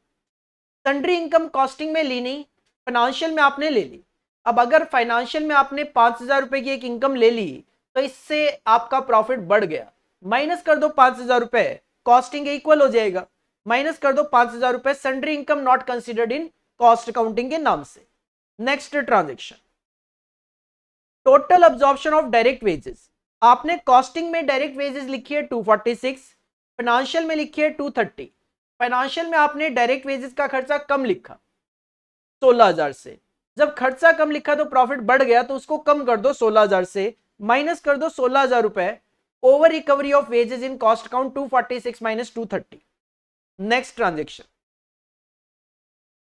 sundry income costing में ली नहीं, फाइनेंशियल में आपने ले ली। अब अगर फाइनेंशियल में आपने 5,000 रुपए की एक इनकम ले ली तो इससे आपका प्रॉफिट बढ़ गया, माइनस कर दो 5,000 रुपए, कॉस्टिंग इक्वल हो जाएगा, माइनस कर दो 5,000 रुपए, sundry income not considered in cost accounting के नाम से। Next transaction, total absorption of direct wages, आपने कॉस्टिंग में डायरेक्ट वेजेस लिखी है 246, फाइनेंशियल में लिखी है 230। फाइनेंशियल में आपने डायरेक्ट वेजेस का खर्चा कम लिखा 16,000 से, जब खर्चा कम लिखा तो प्रॉफिट बढ़ गया, तो उसको कम कर दो 16,000 से, माइनस कर दो 16,000 रुपए over recovery of wages in cost account, 246 minus 230। Next transaction,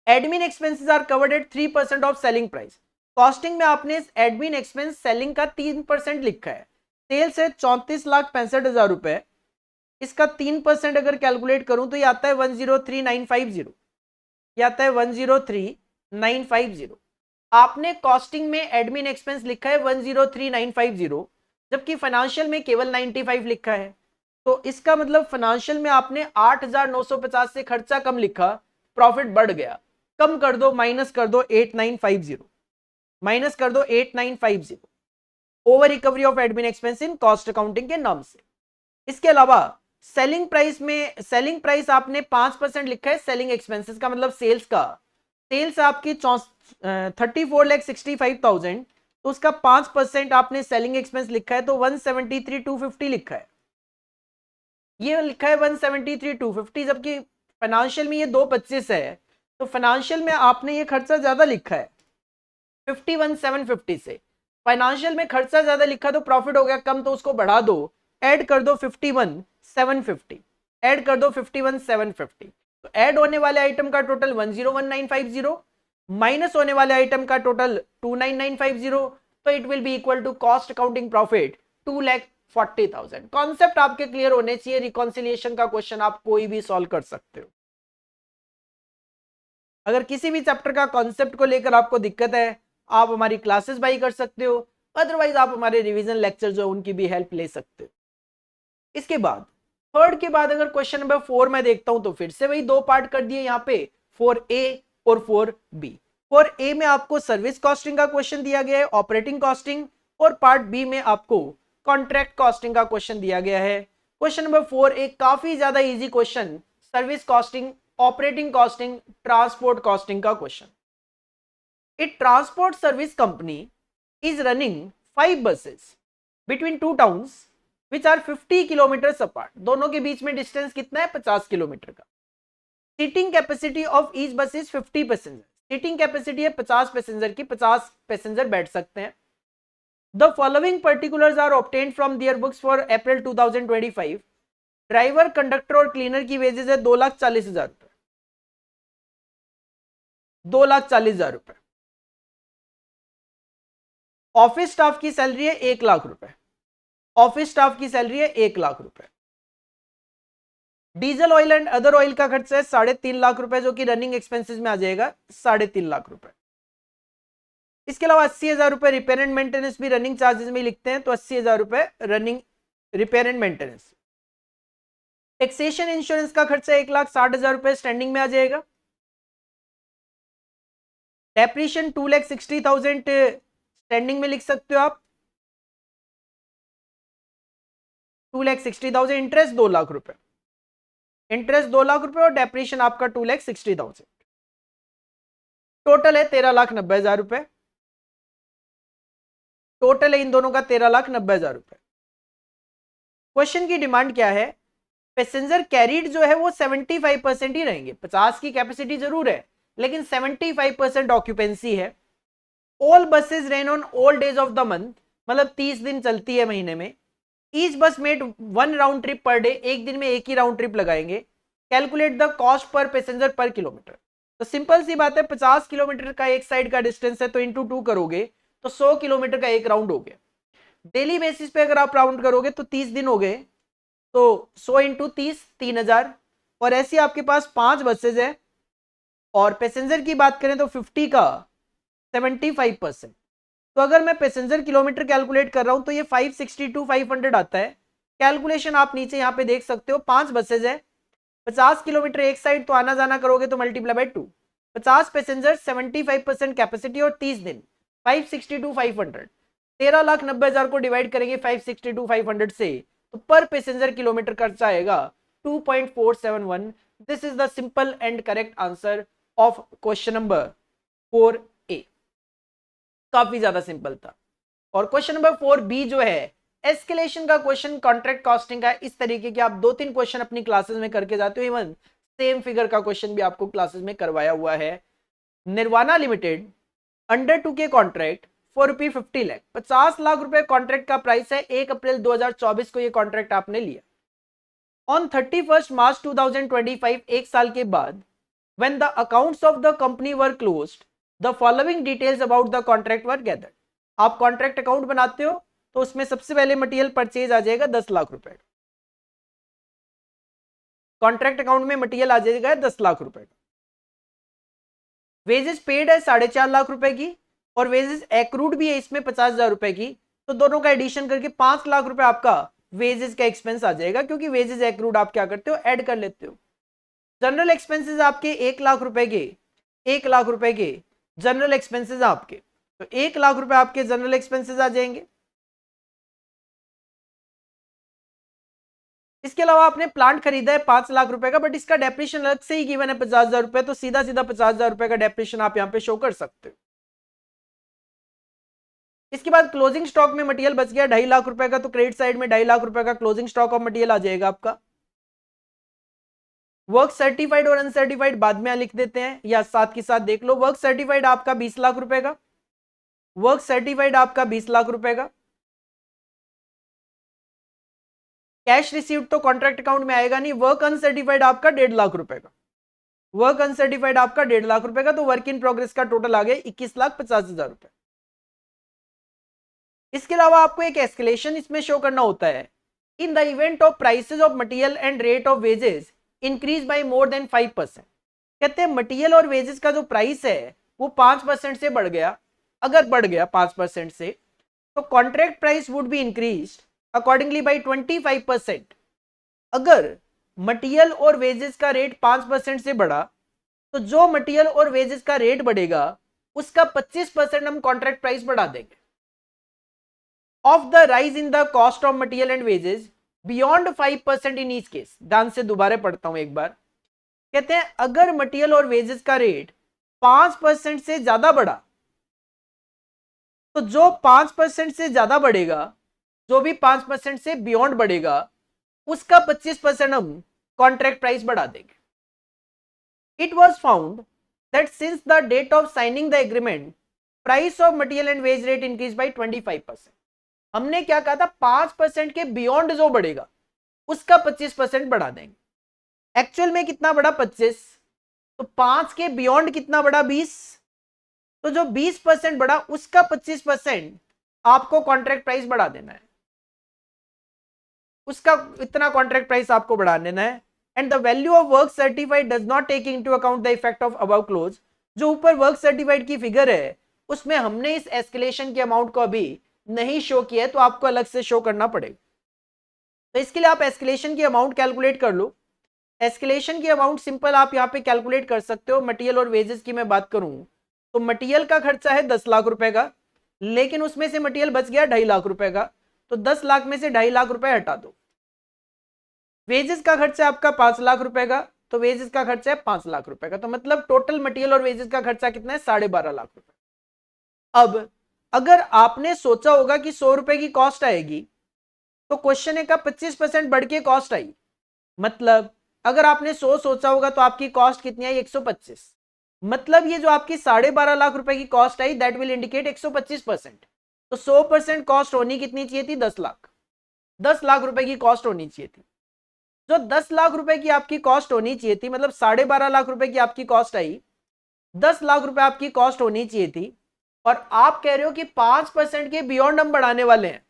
admin expenses are covered at 3% of selling price, costing में आपने एडमिन एक्सपेंस सेलिंग का 3% लिखा है, सेल्स है 34,65,000 रुपए, इसका 3% अगर कैलकुलेट करूं तो ये आता है 103,950, ये आता है 103,950। आपने कॉस्टिंग में एडमिन एक्सपेंस लिखा है 103,950, जबकि फाइनेंशियल में केवल 95 लिखा है। तो इसका मतलब फाइनेंशियल में आपने 8,950 से खर्चा कम लिखा, प्रॉफिट बढ़ गया। कम कर दो, माइनस कर दो 8,950, माइनस कर दो 8,950, over recovery of admin expense in cost accounting के नाम से। इसके अलावा सेलिंग प्राइस में, सेलिंग प्राइस आपने 5% लिखा है सेलिंग एक्सपेंसेस का, मतलब सेल्स का। सेल्स आपकी 34,65,000, तो उसका 5% आपने सेलिंग एक्सपेंस लिखा है, तो 173,250 लिखा है। ये लिखा है 173,250, जबकि फाइनेंशियल में ये 225 है, तो फाइनेंशियल में आपने ये खर्चा ज्यादा लिखा है 51,750 से। फाइनेंशियल में खर्चा ज्यादा लिखा तो प्रॉफिट हो गया कम, तो उसको बढ़ा दो, ऐड कर दो 51,750, ऐड कर दो 51,750। तो ऐड होने वाले आइटम का टोटल 101,950, माइनस होने वाले आइटम का टोटल 29,950, तो it will be equal to cost accounting profit 2,40,000। Concept आपके क्लियर होने चाहिए। रिकॉन्सिलिएशन का क्वेश्चन आप कोई भी सॉल्व कर सकते हो। अगर किसी भी चैप्टर का कॉन्सेप्ट को लेकर आपको दिक्कत है, आप हमारी क्लासेस बाई कर सकते हो, अदरवाइज आप हमारे रिवीजन लेक्चर जो है उनकी भी हेल्प ले सकते हो। इसके बाद थर्ड के बाद अगर क्वेश्चन नंबर 4 में देखता हूं, तो फिर से वही दो पार्ट कर दिए यहाँ पे, 4A और 4B। 4A में आपको सर्विस कॉस्टिंग का क्वेश्चन दिया गया है, ऑपरेटिंग कॉस्टिंग, और पार्ट बी में आपको कॉन्ट्रैक्ट कॉस्टिंग का क्वेश्चन दिया गया है। क्वेश्चन नंबर 4A काफी ज्यादा easy question, service costing, operating costing, transport costing का question. A transport service company is running 5 buses between two towns which are 50 kilometers apart. दोनों के बीच में डिस्टेंस कितना है? 50 किलोमीटर का। Seating capacity of each bus is 50 passenger. Seating capacity है 50 passenger की, 50 passenger बैठ सकते हैं। The following particulars are obtained from their books for April 2025। Driver, conductor और क्लीनर की वेजेस है 2,40,000 रुपए, 2,40,000 रुपए। ऑफिस स्टाफ की सैलरी है 1,00,000 रुपए, ऑफिस स्टाफ की सैलरी है 1,00,000 रुपए। Diesel oil and other oil का खर्चा है 3.5 लाख रुपए, जो कि रनिंग एक्सपेंसेस में आ जाएगा 3.5 लाख रुपए। इसके अलावा 80,000 रुपए रिपेयर एंड मेंटेनेंस भी रनिंग चार्जेस में लिखते हैं, तो 80,000 रुपए running repair and maintenance. Taxation insurance का खर्चा 1,60,000 रुपए स्टैंडिंग में आ जाएगा। डेप्रीशिएशन 2,60,000 स्टैंडिंग में लिख सकते हो आप, 2,60,000। इंटरेस्ट 2,00,000 रुपए, इंटरेस्ट 2,00,000 रुपए, और डेप्रीशिएशन आपका 2,60,000। टोटल है 13,90,000 रुपए, टोटल है इन दोनों का 13,90,000 रुपए। क्वेश्चन की डिमांड क्या है? पैसेंजर कैरिड जो है वो 75% ही रहेंगे, 50 की कैपेसिटी जरूर है, लेकिन 75% ऑक्यूपेंसी है। All buses run on all days of the month, मतलब 30 दिन चलती है महीने में। ईच बस made 1 round trip per day, एक दिन में एक ही राउंड ट्रिप लगाएंगे। Calculate the cost per passenger पर किलोमीटर। तो सिंपल सी बात है, 50 किलोमीटर का एक साइड का डिस्टेंस है, तो इंटू 2 करोगे तो 100 किलोमीटर का एक राउंड हो गया। डेली बेसिस पे अगर आप राउंड करोगे तो 30 दिन हो गए, तो 100 इंटू 30, 3,000। और ऐसी आपके पास 5 बसेज है, और पैसेंजर की बात करें तो 50 का 75%। तो अगर मैं पैसेंजर किलोमीटर कैलकुलेट कर रहा हूं तो ये 562,500 आता है। कैलकुलेशन आप नीचे यहां पे देख सकते हो, 5 बसेज है, 50 किलोमीटर एक साइड, तो आना जाना करोगे तो मल्टीप्लाई बाय 2। 50 पैसेंजर, 75% कैपेसिटी, और 30 दिन, 562,500। 13,90,000 को डिवाइड करेंगे 562,500 से, तो पर पैसेंजर किलोमीटर खर्चा आएगा 2.471। This is the simple and correct answer of question number 4A। काफी ज्यादा सिंपल था। और क्वेश्चन नंबर 4B जो है एस्केलेशन का क्वेश्चन, कॉन्ट्रैक्ट कॉस्टिंग का। इस तरीके के आप 2-3 क्वेश्चन अपनी क्लासेस में करके जाते हो, इवन सेम फिगर का क्वेश्चन भी आपको क्लासेस में करवाया हुआ है। Nirvana limited under 2K contract for ₹50 lakh, 50 lakh रुपए कॉन्ट्रैक्ट का प्राइस है। 1 अप्रैल 2024 को ये कॉन्ट्रैक्ट आपने लिया। ऑन 31 मार्च 2025, एक साल के बाद, when the accounts of the company were closed, the following details about the contract were gathered। आप कॉन्ट्रैक्ट अकाउंट बनाते हो तो उसमें सबसे पहले मटेरियल परचेज आ जाएगा 10 लाख रुपए। कॉन्ट्रैक्ट अकाउंट में मटेरियल आ जाएगा 10 लाख रुपए का। वेजेस पेड है 4.5 लाख रुपए की, और वेजेस एक्रूड भी है इसमें 50,000 रुपए की, तो दोनों का एडिशन करके 5 लाख रुपए आपका वेजेस का एक्सपेंस आ जाएगा, क्योंकि वेजेस एक्रूड आप क्या करते हो, ऐड कर लेते हो। जनरल एक्सपेंसेस आपके 1 लाख रुपए के, 1 लाख रुपए के जनरल एक्सपेंसेस आपके, तो 1 लाख रुपए आपके जनरल एक्सपेंसेस आ जाएंगे। इसके अलावा आपने प्लांट खरीदा है 5 लाख रुपए का, बट इसका डेप्रिसिएशन अलग से ही गिवन है 50,000 रुपए, तो सीधा सीधा 50,000 रुपए का डेप्रिसिएशन आप यहां पे शो कर सकते हो। इसके बाद क्लोजिंग स्टॉक में मटेरियल बच गया 2.5 लाख रुपए का, तो क्रेडिट साइड में 2.5 लाख रुपए का क्लोजिंग स्टॉक ऑफ मटेरियल आ जाएगा आपका। वर्क सर्टिफाइड और अनसर्टिफाइड बाद में लिख देते हैं, या साथ के साथ देख लो। वर्क सर्टिफाइड आपका 20 लाख रुपए का, वर्क सर्टिफाइड आपका 20 लाख रुपए का। कैश रिसीव्ड तो कॉन्ट्रैक्ट अकाउंट में आएगा नहीं। वर्क अनसर्टिफाइड आपका 1.5 लाख रुपए का, वर्क अनसर्टिफाइड आपका 1.5 लाख रुपए का, तो वर्क इन प्रोग्रेस का टोटल आ गया 21,50,000 रुपए। इसके अलावा आपको एक एस्केलेशन इसमें शो करना होता है। In the event of prices of material and rate of wages increase by more than 5%, कहते हैं मटेरियल और वेजेस का जो प्राइस है वो 5% से बढ़ गया, अगर बढ़ गया 5% से, तो contract price would be increased accordingly by 25%। अगर मटेरियल और वेजेस का रेट 5% से बढ़ा, तो जो मटेरियल और वेजेस का रेट बढ़ेगा उसका 25% हम कॉन्ट्रैक्ट प्राइस बढ़ा देंगे। Of the rise in the cost of material and wages beyond 5% in each case. ध्यान से दोबारा पढ़ता हूं एक बार। कहते हैं अगर मटेरियल और वेजेस का रेट 5% से ज्यादा बढ़ा, तो जो 5% से ज्यादा बढ़ेगा, जो भी 5% से बियॉन्ड बढ़ेगा, उसका 25% हम कॉन्ट्रैक्ट प्राइस बढ़ा देंगे। It was found that since the date of signing the agreement price of material and wage rate increase by 25%। हमने क्या कहा था, 5% के बियॉन्ड जो बढ़ेगा उसका 25% बढ़ा देंगे। एक्चुअल में कितना बढ़ा, 25, तो 5 के बियॉन्ड कितना बढ़ा, 20, तो जो 20% बढ़ा उसका 25% आपको कॉन्ट्रैक्ट प्राइस बढ़ा देना है, उसका इतना कॉन्ट्रैक्ट प्राइस आपको बढ़ा देना है। And the value of work certified does not take into account the effect of above clause. जो ऊपर वर्क सर्टिफाइड की फिगर है उसमें हमने इस एस्केलेशन के अमाउंट को अभी नहीं शो किया है, तो आपको अलग से शो करना पड़ेगा। तो इसके लिए आप एस्केलेशन की अमाउंट कैलकुलेट कर लो। एस्केलेशन की अमाउंट सिंपल आप यहाँ पे कैलकुलेट कर सकते हो। मटेरियल और वेजेस की मैं बात करूं तो मटेरियल का खर्चा है 10 लाख रुपए का, लेकिन उसमें से मटेरियल बच गया 2.5 लाख रुपए का, तो 10 लाख में से 2.5 लाख रुपए हटा दो। वेजेस का खर्चा आपका 5 लाख रुपए का, तो वेजेस का खर्चा है 5 लाख रुपए का, तो मतलब टोटल मटेरियल और वेजेस का खर्चा कितना है, 12.5 लाख रुपए। अब अगर आपने सोचा होगा कि 100 रुपए की कॉस्ट आएगी, तो क्वेश्चन है का 25% बढ़ के कॉस्ट आई, मतलब अगर आपने 100 सोचा होगा तो आपकी कॉस्ट कितनी आई, 125। मतलब ये जो आपकी 12.5 लाख रुपए की cost I that will indicate 125%। तो 100% कॉस्ट होनी कितनी चाहिए थी, 10 लाख। 10 लाख रुपए की कॉस्ट होनी चाहिए थी। जो 10 लाख रुपए की आपकी कॉस्ट होनी चाहिए थी, मतलब 12.5 लाख रुपए की आपकी कॉस्ट आई, 10 लाख रुपए आपकी कॉस्ट होनी चाहिए थी, और आप कह रहे हो कि 5% के बियॉन्ड हम बढ़ाने वाले हैं,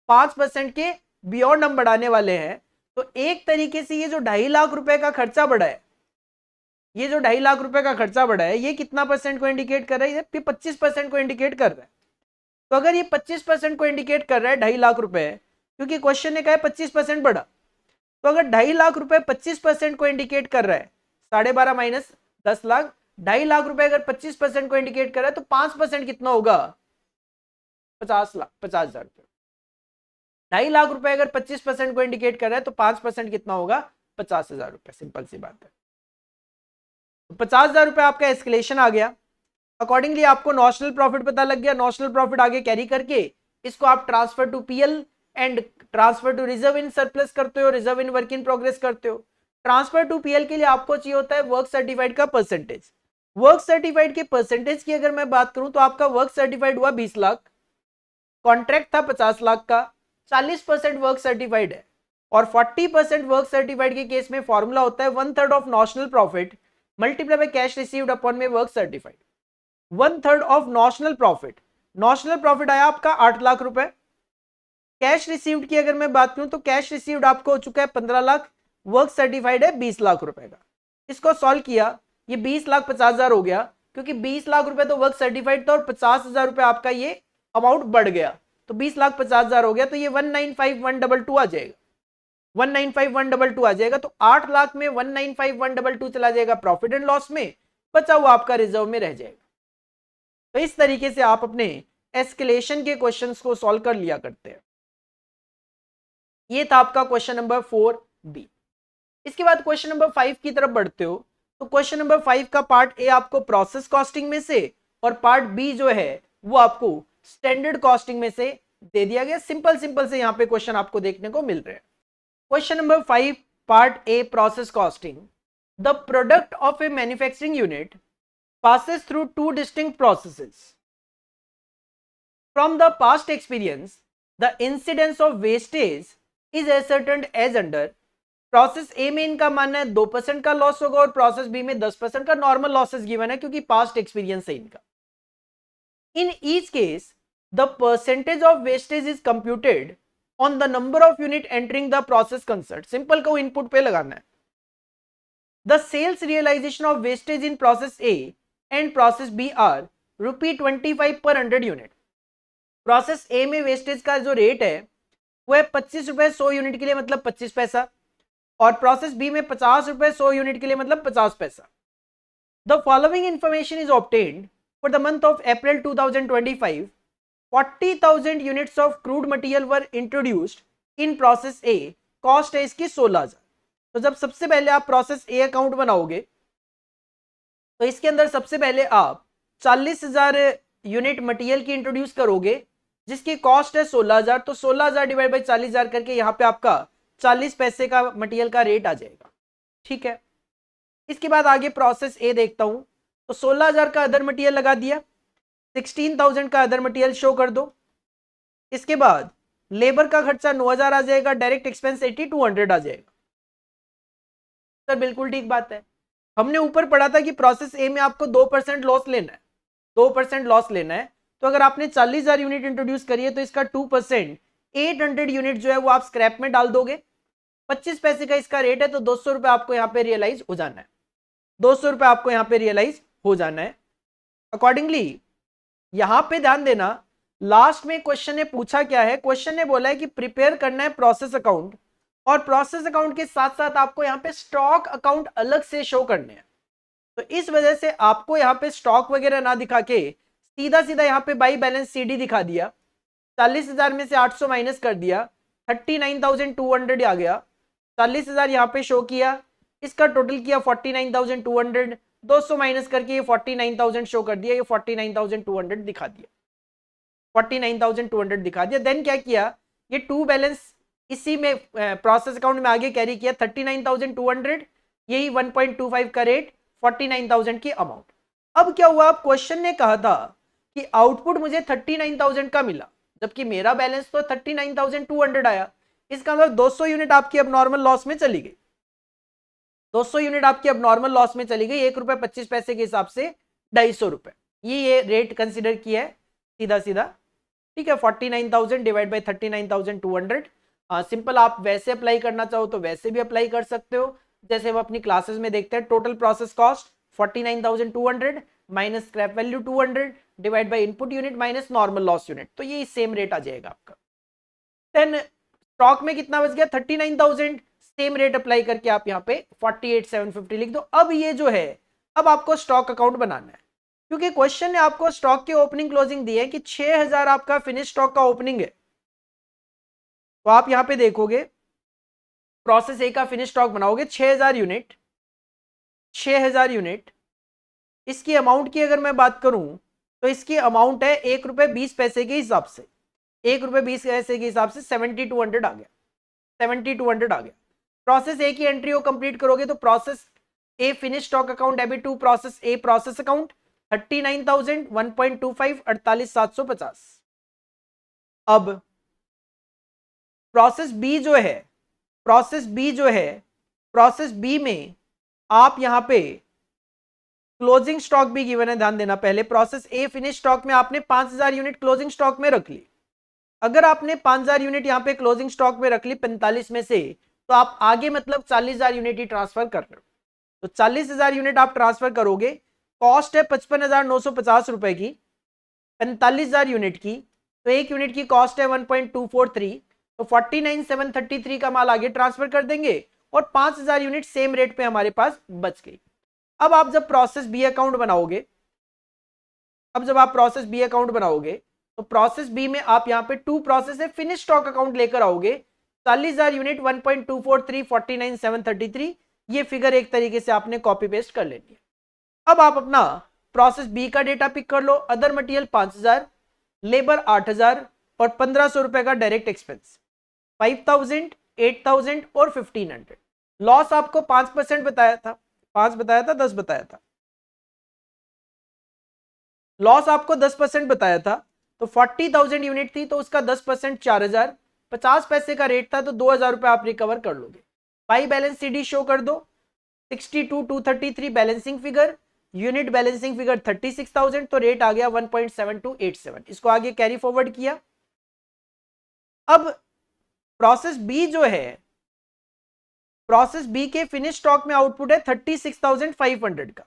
5% के बियॉन्ड हम बढ़ाने वाले हैं। तो एक तरीके से ये जो 2.5 लाख रुपए का खर्चा बढ़ा है, ये जो 2.5 लाख रुपए का खर्चा बढ़ा है, ये कितना परसेंट को इंडिकेट कर रहा है, ये 25% को इंडिकेट कर रहा है। तो अगर ये 25% को इंडिकेट कर रहा है 2.5 लाख रुपए, क्योंकि क्वेश्चन ने कहा है 25% बढ़ा, तो अगर 2.5 लाख रुपए 25% को इंडिकेट कर रहा है, 12.5 माइनस 10 लाख, 2.5 लाख रुपए अगर 25% को इंडिकेट कर रहा है, तो 5% कितना होगा, 50,000 रुपए। 2.5 लाख रुपए अगर 25% को इंडिकेट कर रहा है, तो 5% कितना होगा, 50,000 रुपए। सिंपल सी बात है। तो 50,000 रुपए आपका एस्केलेशन आ गया। अकॉर्डिंगली आपको नॉशनल प्रॉफिट पता लग गया। नॉशनल प्रॉफिट आगे कैरी करके इसको आप transfer to PL and transfer to reserve in surplus करते हो, reserve in work in progress करते हो। ट्रांसफर टू पीएल के लिए आपको चाहिए होता है वर्क सर्टिफाइड का परसेंटेज। वर्क सर्टिफाइड के परसेंटेज की अगर मैं बात करूं तो आपका वर्क सर्टिफाइड हुआ 20 लाख, कॉन्ट्रैक्ट था 50 लाख का, 40% वर्क सर्टिफाइड है। और 40% वर्क सर्टिफाइड के केस में फॉर्मूला होता है 1/3 of notional profit multiply by cash received upon में work certified. 1/3 of notional profit, notional profit आया आपका 8 लाख रुपए। कैश रिसीव्ड की अगर मैं बात करूं तो कैश रिसीव्ड आपको हो चुका है 15 लाख, वर्क सर्टिफाइड है 20 लाख रुपए का। इसको सॉल्व किया, ये 20,50,000 हो गया, क्योंकि 20 लाख रुपए तो वर्क सर्टिफाइड था और 50,000 रुपए आपका ये अमाउंट बढ़ गया, तो 20,50,000 हो गया, तो ये 195,122 आ जाएगा, 195,122 आ जाएगा। तो 8 लाख में 195,122 चला जाएगा प्रॉफिट एंड लॉस में, बचा हुआ आपका रिजर्व में रह जाएगा। तो इस तरीके से आप अपने एस्केलेशन के क्वेश्चंस को सॉल्व कर लिया करते हैं। ये था आपका क्वेश्चन नंबर 4B। इसके बाद क्वेश्चन नंबर 5 की तरफ बढ़ते हो, तो क्वेश्चन नंबर 5 का पार्ट ए आपको प्रोसेस कॉस्टिंग में से और पार्ट बी जो है वो आपको स्टैंडर्ड कॉस्टिंग में से दे दिया गया। सिंपल सिंपल से यहाँ पे क्वेश्चन आपको देखने को मिल रहे हैं। Question number 5 part a process costing. The product of A manufacturing unit passes through two distinct processes. From the past experience, the incidence of wastage is ascertained as under। Process ए में इनका मानना है 2% का लॉस होगा और process B में 10% का normal losses given है, क्योंकि पास्ट एक्सपीरियंस है इनका। In each case the percentage of wastage is computed on the number of unit entering the process concerned. Simple को इनपुट पे लगाना है। The sales realisation of wastage in process A and process B are ₹25 पर 100 unit. Process ए में wastage का जो rate है वो है 25 रुपए 100 यूनिट के लिए, मतलब 25 पैसा, और प्रोसेस बी में 50 रुपए 100 यूनिट के लिए, मतलब 50 पैसा। The following information is obtained for the month of April 2025। 40,000 units of crude material were introduced in process A. Cost है इसकी 16,000। तो जब सबसे पहले आप प्रोसेस ए अकाउंट बनाओगे तो इसके अंदर सबसे पहले आप 40,000 यूनिट मटेरियल की इंट्रोड्यूस करोगे, जिसकी कॉस्ट है 16,000। तो 16,000 डिवाइड बाई 40,000 करके यहाँ पे आपका 40 पैसे का मटेरियल का रेट आ जाएगा। ठीक है, इसके बाद आगे प्रोसेस ए देखता हूं, तो 16,000 का अदर मटेरियल लगा दिया, 16,000 का अदर मटेरियल शो कर दो। इसके बाद लेबर का खर्चा 9,000 आ जाएगा, डायरेक्ट एक्सपेंस 8,200 आ जाएगा। सर बिल्कुल ठीक बात है, हमने ऊपर पढ़ा था कि प्रोसेस ए में आपको 2% लॉस लेना है, 2% लॉस लेना है। तो अगर आपने 40,000 यूनिट इंट्रोड्यूस करी है तो इसका 2% 800 यूनिट जो है वो आप स्क्रैप में डाल दोगे। 25 पैसे का इसका रेट है, तो 200 रुपए आपको यहाँ पे रियलाइज हो जाना है, 200 रुपए आपको यहाँ पे रियलाइज हो जाना है। अकॉर्डिंगली यहां पे ध्यान देना, लास्ट में क्वेश्चन ने पूछा क्या है, क्वेश्चन ने बोला है कि प्रिपेयर करना है प्रोसेस अकाउंट, और प्रोसेस अकाउंट के साथ साथ आपको यहाँ पे स्टॉक अकाउंट अलग से शो करने हैं। तो इस वजह से आपको यहाँ पे स्टॉक वगैरह ना दिखा के सीधा सीधा यहाँ पे बाई बैलेंस सीडी दिखा दिया। 40,000 में से 800 माइनस कर दिया, 39,200 आ गया। 40,000 यहाँ पे शो किया, इसका टोटल किया 49,200, 200 माइनस करके ये 49,000 शो कर दिया, ये 49,200 दिखा दिया, 49,200 दिखा दिया। देन क्या किया, ये टू बैलेंस इसी में प्रोसेस अकाउंट में आगे कैरी किया, 39,200, यही 1.25 का रेट, 49,000 की अमाउंट। अब क्या हुआ, क्वेश्चन ने कहा था कि आउटपुट मुझे 39,000 का मिला, जबकि मेरा बैलेंस तो 39,200 आया। इसका मतलब 200 यूनिट आपकी अब नॉर्मल लॉस में चली गई, 200 यूनिट आपकी अब नॉर्मल लॉस में चली गई, ₹1.25 के हिसाब से 250 रुपए, ये रेट कंसिडर किया है सीधा सीधा। ठीक है, 49,000 डिवाइड बाई 39,200। सिंपल आप वैसे अप्लाई करना चाहो तो वैसे भी अप्लाई कर सकते हो, जैसे हम अपनी क्लासेस में देखते हैं। Total process cost 49,200 minus scrap value 200 divide by input unit minus normal loss unit, तो ये सेम रेट आ जाएगा आपका। देन स्टॉक में कितना बच गया, 39,000, सेम रेट अप्लाई करके आप यहाँ पे 48,750 लिख दो। अब ये जो है, अब आपको स्टॉक अकाउंट बनाना है, क्योंकि क्वेश्चन ने आपको स्टॉक की ओपनिंग क्लोजिंग दी है कि 6,000 आपका फिनिश स्टॉक का ओपनिंग है। तो आप यहां पे देखोगे प्रोसेस ए का फिनिश स्टॉक बनाओगे 6,000 यूनिट, 6,000 यूनिट। इसकी अमाउंट की अगर मैं बात करूं तो इसकी अमाउंट है ₹1.20 के हिसाब से, ₹1.20 के हिसाब से 7,200 आ गया, 7,200 आ गया। प्रोसेस ए की एंट्री को कंप्लीट करोगे तो process A finish stock account debit to process A process account 39,000, 1.25, 48,750। अब प्रोसेस बी जो है, प्रोसेस बी में आप यहां पे क्लोजिंग स्टॉक भी गिवन है, ध्यान देना। पहले प्रोसेस ए फिनिश स्टॉक में आपने 5,000 यूनिट क्लोजिंग स्टॉक में रख ली। अगर आपने 5,000 यूनिट यहां पे क्लोजिंग स्टॉक में रख ली 45 में से, तो आप आगे मतलब 40,000 यूनिट ही ट्रांसफर कर रहे हो, तो 40,000 यूनिट आप ट्रांसफर करोगे, कॉस्ट है 55,950 रुपए की, 45,000 यूनिट की, तो एक यूनिट की कॉस्ट है 1.243, तो 49,733 का माल आगे ट्रांसफर कर देंगे और 5,000 यूनिट सेम रेट पे हमारे पास बच गई। अब आप जब प्रोसेस बी अकाउंट बनाओगे, तो प्रोसेस बी में आप यहाँ पे टू प्रोसेस है फिनिश स्टॉक अकाउंट लेकर आओगे, 40,000 यूनिट 1.243 49,733, ये फिगर एक तरीके से आपने कॉपी पेस्ट कर लेनी है। अब आप अपना प्रोसेस बी का डेटा पिक कर लो, अदर मटेरियल 5,000, लेबर 8,000 और 1,500 रुपए का डायरेक्ट एक्सपेंस, 5,000, 8,000 और 1,500। लॉस आपको 5% बताया था, 5 बताया था, 10 बताया था, लॉस आपको 10% बताया था, तो 40,000 यूनिट थी तो उसका 10% 4,000, 50 पैसे का रेट था तो 2,000 रुपए आप रिकवर कर लोगे। पाई बैलेंस सीडी शो कर दो, 62,233 balancing figure, unit balancing figure 36,000, तो रेट आ गया 1.7287, इसको आगे कैरी फॉरवर्ड किया। अब प्रोसेस बी जो है, प्रोसेस बी के फिनिश स्टॉक में आउटपुट है 36,500 का,